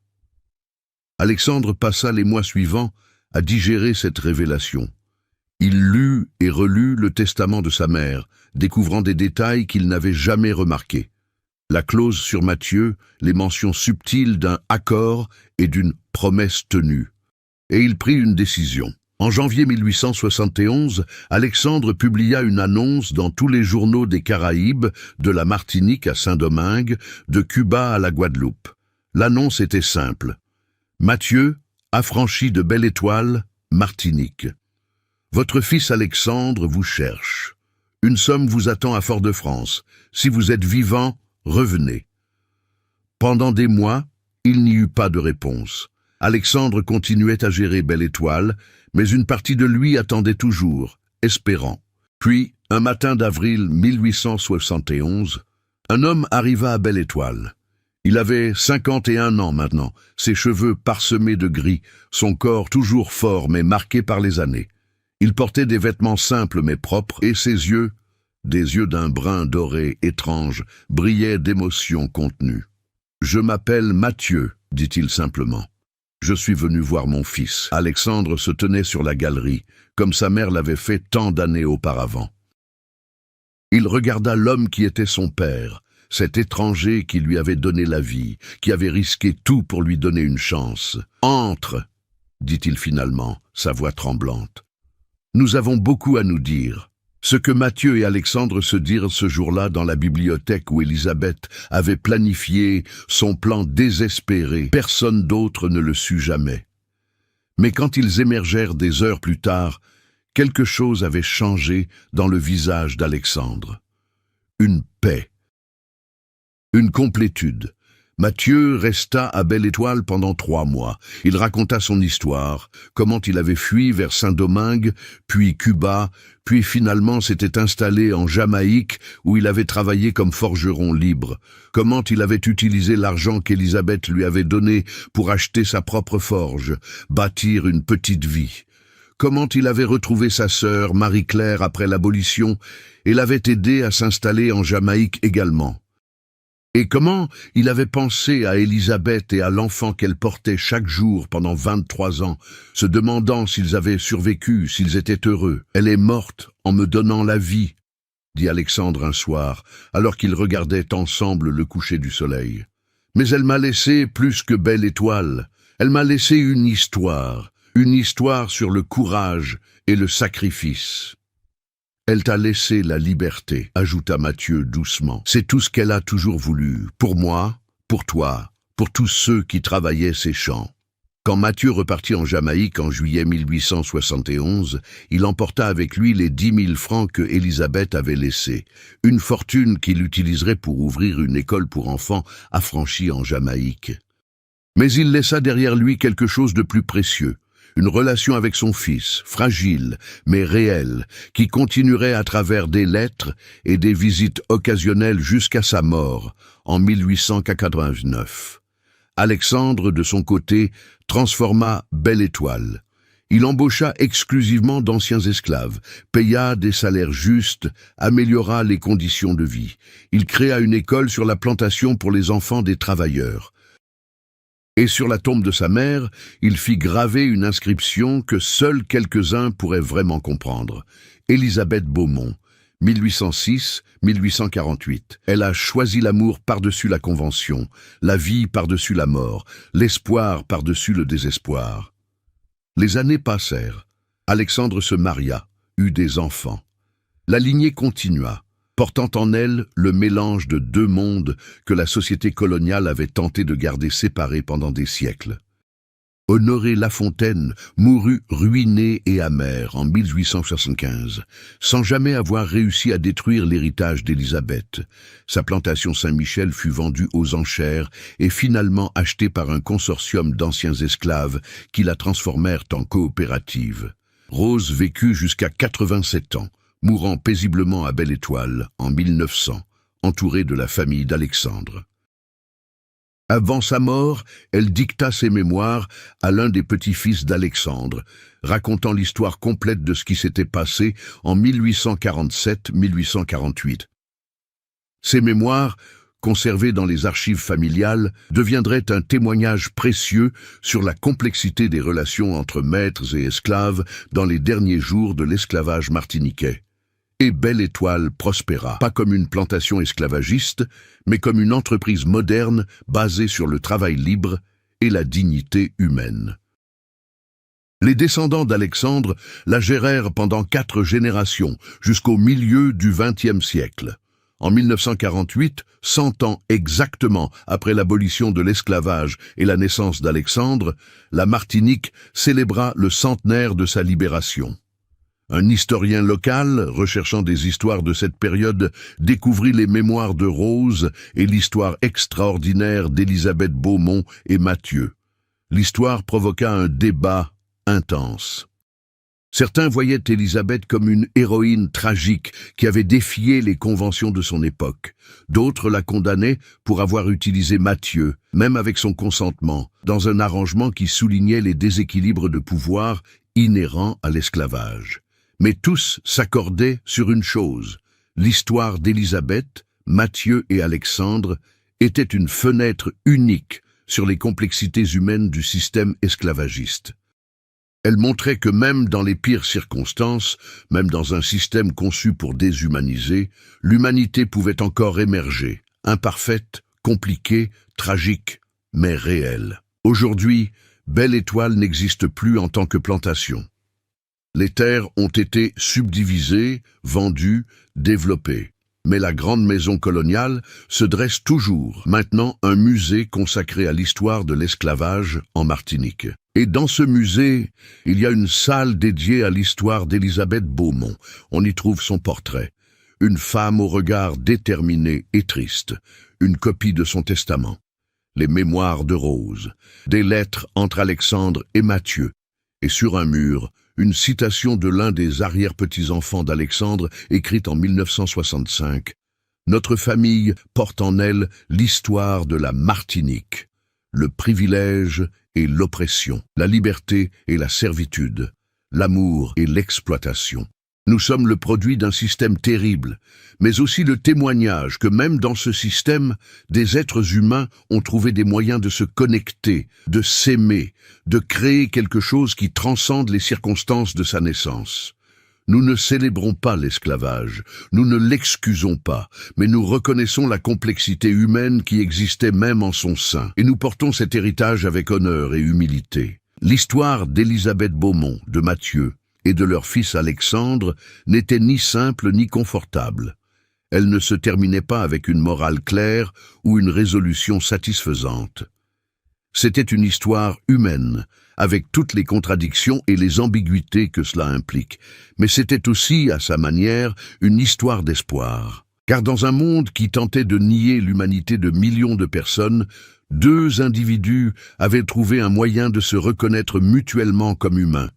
Alexandre passa les mois suivants à digérer cette révélation. Il lut et relut le testament de sa mère, découvrant des détails qu'il n'avait jamais remarqués. La clause sur Mathieu, les mentions subtiles d'un accord et d'une promesse tenue. Et il prit une décision. En janvier 1871, Alexandre publia une annonce dans tous les journaux des Caraïbes, de la Martinique à Saint-Domingue, de Cuba à la Guadeloupe. L'annonce était simple. Mathieu, affranchi de Belle Étoile, Martinique. Votre fils Alexandre vous cherche. Une somme vous attend à Fort-de-France. Si vous êtes vivant, revenez. Pendant des mois, il n'y eut pas de réponse. Alexandre continuait à gérer Belle Étoile, mais une partie de lui attendait toujours, espérant. Puis, un matin d'avril 1871, un homme arriva à Belle Étoile. Il avait 51 ans maintenant, ses cheveux parsemés de gris, son corps toujours fort mais marqué par les années. Il portait des vêtements simples mais propres, et ses yeux, des yeux d'un brun doré étrange, brillaient d'émotion contenue. « Je m'appelle Mathieu », dit-il simplement. « Je suis venu voir mon fils. » Alexandre se tenait sur la galerie, comme sa mère l'avait fait tant d'années auparavant. Il regarda l'homme qui était son père, cet étranger qui lui avait donné la vie, qui avait risqué tout pour lui donner une chance. « Entre !» dit-il finalement, sa voix tremblante. « Nous avons beaucoup à nous dire. » Ce que Mathieu et Alexandre se dirent ce jour-là dans la bibliothèque où Élisabeth avait planifié son plan désespéré, personne d'autre ne le sut jamais. Mais quand ils émergèrent des heures plus tard, quelque chose avait changé dans le visage d'Alexandre. Une paix, une complétude. Mathieu resta à Belle Étoile pendant 3 mois. Il raconta son histoire, comment il avait fui vers Saint-Domingue, puis Cuba, puis finalement s'était installé en Jamaïque où il avait travaillé comme forgeron libre, comment il avait utilisé l'argent qu'Élisabeth lui avait donné pour acheter sa propre forge, bâtir une petite vie. Comment il avait retrouvé sa sœur, Marie-Claire, après l'abolition, et l'avait aidée à s'installer en Jamaïque également. Et comment il avait pensé à Élisabeth et à l'enfant qu'elle portait chaque jour pendant 23 ans, se demandant s'ils avaient survécu, s'ils étaient heureux. « Elle est morte en me donnant la vie », dit Alexandre un soir, alors qu'ils regardaient ensemble le coucher du soleil. « Mais elle m'a laissé plus que Belle Étoile. Elle m'a laissé une histoire sur le courage et le sacrifice. » Elle t'a laissé la liberté, ajouta Mathieu doucement. C'est tout ce qu'elle a toujours voulu, pour moi, pour toi, pour tous ceux qui travaillaient ces champs. Quand Mathieu repartit en Jamaïque en juillet 1871, il emporta avec lui les 10 000 francs que Élisabeth avait laissés, une fortune qu'il utiliserait pour ouvrir une école pour enfants affranchis en Jamaïque. Mais il laissa derrière lui quelque chose de plus précieux, une relation avec son fils, fragile mais réelle, qui continuerait à travers des lettres et des visites occasionnelles jusqu'à sa mort en 1889. Alexandre, de son côté, transforma Belle Étoile. Il embaucha exclusivement d'anciens esclaves, paya des salaires justes, améliora les conditions de vie. Il créa une école sur la plantation pour les enfants des travailleurs. Et sur la tombe de sa mère, il fit graver une inscription que seuls quelques-uns pourraient vraiment comprendre. Élisabeth Beaumont, 1806-1848. Elle a choisi l'amour par-dessus la convention, la vie par-dessus la mort, l'espoir par-dessus le désespoir. Les années passèrent. Alexandre se maria, eut des enfants. La lignée continua, portant en elle le mélange de deux mondes que la société coloniale avait tenté de garder séparés pendant des siècles. Honoré Lafontaine mourut ruiné et amer en 1875, sans jamais avoir réussi à détruire l'héritage d'Élisabeth. Sa plantation Saint-Michel fut vendue aux enchères et finalement achetée par un consortium d'anciens esclaves qui la transformèrent en coopérative. Rose vécut jusqu'à 87 ans, mourant paisiblement à Belle Étoile en 1900, entourée de la famille d'Alexandre. Avant sa mort, elle dicta ses mémoires à l'un des petits-fils d'Alexandre, racontant l'histoire complète de ce qui s'était passé en 1847-1848. Ces mémoires, conservées dans les archives familiales, deviendraient un témoignage précieux sur la complexité des relations entre maîtres et esclaves dans les derniers jours de l'esclavage martiniquais. Et Belle Étoile prospéra, pas comme une plantation esclavagiste, mais comme une entreprise moderne basée sur le travail libre et la dignité humaine. Les descendants d'Alexandre la gérèrent pendant 4 générations, jusqu'au milieu du XXe siècle. En 1948, 100 ans exactement après l'abolition de l'esclavage et la naissance d'Alexandre, la Martinique célébra le centenaire de sa libération. Un historien local, recherchant des histoires de cette période, découvrit les mémoires de Rose et l'histoire extraordinaire d'Élisabeth Beaumont et Mathieu. L'histoire provoqua un débat intense. Certains voyaient Élisabeth comme une héroïne tragique qui avait défié les conventions de son époque. D'autres la condamnaient pour avoir utilisé Mathieu, même avec son consentement, dans un arrangement qui soulignait les déséquilibres de pouvoir inhérents à l'esclavage. Mais tous s'accordaient sur une chose: l'histoire d'Élisabeth, Mathieu et Alexandre était une fenêtre unique sur les complexités humaines du système esclavagiste. Elle montrait que même dans les pires circonstances, même dans un système conçu pour déshumaniser, l'humanité pouvait encore émerger, imparfaite, compliquée, tragique, mais réelle. Aujourd'hui, Belle Étoile n'existe plus en tant que plantation. Les terres ont été subdivisées, vendues, développées. Mais la grande maison coloniale se dresse toujours, maintenant un musée consacré à l'histoire de l'esclavage en Martinique. Et dans ce musée, il y a une salle dédiée à l'histoire d'Élisabeth Beaumont. On y trouve son portrait. Une femme au regard déterminé et triste. Une copie de son testament. Les mémoires de Rose. Des lettres entre Alexandre et Mathieu. Et sur un mur, une citation de l'un des arrière-petits-enfants d'Alexandre, écrite en 1965. « Notre famille porte en elle l'histoire de la Martinique, le privilège et l'oppression, la liberté et la servitude, l'amour et l'exploitation. Nous sommes le produit d'un système terrible, mais aussi le témoignage que même dans ce système, des êtres humains ont trouvé des moyens de se connecter, de s'aimer, de créer quelque chose qui transcende les circonstances de sa naissance. Nous ne célébrons pas l'esclavage, nous ne l'excusons pas, mais nous reconnaissons la complexité humaine qui existait même en son sein, et nous portons cet héritage avec honneur et humilité. L'histoire d'Élisabeth Beaumont, de Mathieu, et de leur fils Alexandre n'était ni simple ni confortable. Elle ne se terminait pas avec une morale claire ou une résolution satisfaisante. C'était une histoire humaine, avec toutes les contradictions et les ambiguïtés que cela implique. Mais c'était aussi, à sa manière, une histoire d'espoir. Car dans un monde qui tentait de nier l'humanité de millions de personnes, deux individus avaient trouvé un moyen de se reconnaître mutuellement comme humains.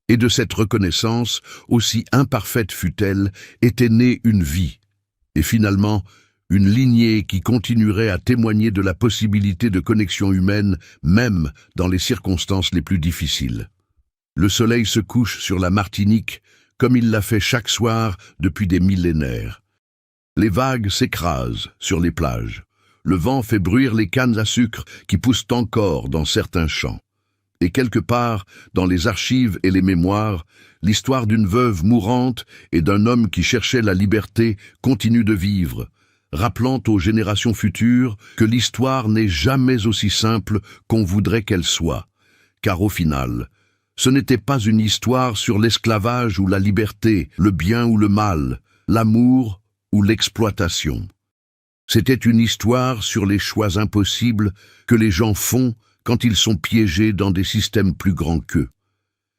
Et de cette reconnaissance, aussi imparfaite fût-elle, était née une vie. Et finalement, une lignée qui continuerait à témoigner de la possibilité de connexion humaine, même dans les circonstances les plus difficiles. Le soleil se couche sur la Martinique, comme il l'a fait chaque soir depuis des millénaires. Les vagues s'écrasent sur les plages. Le vent fait bruire les cannes à sucre qui poussent encore dans certains champs. Et quelque part, dans les archives et les mémoires, l'histoire d'une veuve mourante et d'un homme qui cherchait la liberté continue de vivre, rappelant aux générations futures que l'histoire n'est jamais aussi simple qu'on voudrait qu'elle soit. Car au final, ce n'était pas une histoire sur l'esclavage ou la liberté, le bien ou le mal, l'amour ou l'exploitation. C'était une histoire sur les choix impossibles que les gens font quand ils sont piégés dans des systèmes plus grands qu'eux,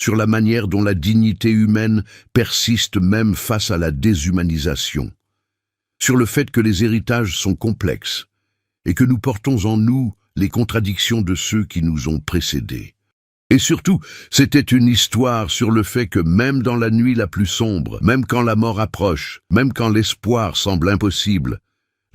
sur la manière dont la dignité humaine persiste même face à la déshumanisation, sur le fait que les héritages sont complexes et que nous portons en nous les contradictions de ceux qui nous ont précédés. Et surtout, c'était une histoire sur le fait que même dans la nuit la plus sombre, même quand la mort approche, même quand l'espoir semble impossible,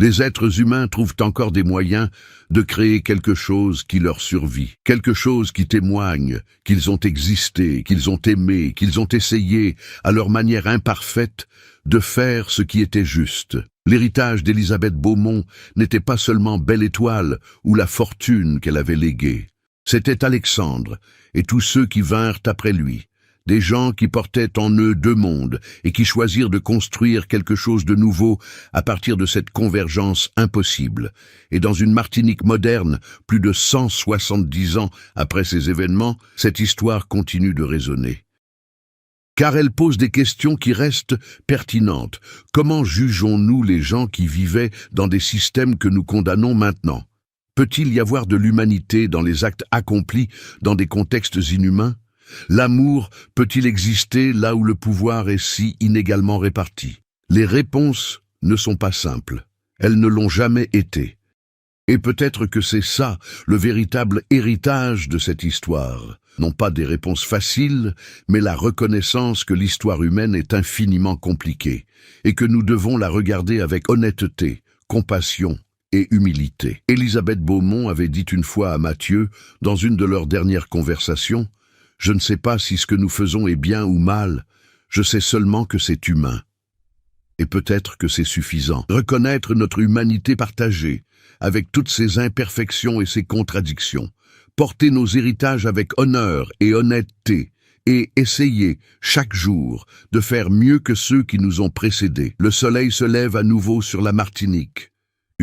les êtres humains trouvent encore des moyens de créer quelque chose qui leur survit, quelque chose qui témoigne qu'ils ont existé, qu'ils ont aimé, qu'ils ont essayé, à leur manière imparfaite, de faire ce qui était juste. L'héritage d'Élisabeth Beaumont n'était pas seulement Belle Étoile ou la fortune qu'elle avait léguée. C'était Alexandre et tous ceux qui vinrent après lui. Des gens qui portaient en eux deux mondes et qui choisirent de construire quelque chose de nouveau à partir de cette convergence impossible. Et dans une Martinique moderne, plus de 170 ans après ces événements, cette histoire continue de résonner. Car elle pose des questions qui restent pertinentes. Comment jugeons-nous les gens qui vivaient dans des systèmes que nous condamnons maintenant? Peut-il y avoir de l'humanité dans les actes accomplis dans des contextes inhumains? L'amour peut-il exister là où le pouvoir est si inégalement réparti? Les réponses ne sont pas simples. Elles ne l'ont jamais été. Et peut-être que c'est ça, le véritable héritage de cette histoire. Non pas des réponses faciles, mais la reconnaissance que l'histoire humaine est infiniment compliquée, et que nous devons la regarder avec honnêteté, compassion et humilité. Élisabeth Beaumont avait dit une fois à Matthieu, dans une de leurs dernières conversations, « Je ne sais pas si ce que nous faisons est bien ou mal, je sais seulement que c'est humain. » Et peut-être que c'est suffisant. Reconnaître notre humanité partagée, avec toutes ses imperfections et ses contradictions, porter nos héritages avec honneur et honnêteté, et essayer, chaque jour, de faire mieux que ceux qui nous ont précédés. Le soleil se lève à nouveau sur la Martinique.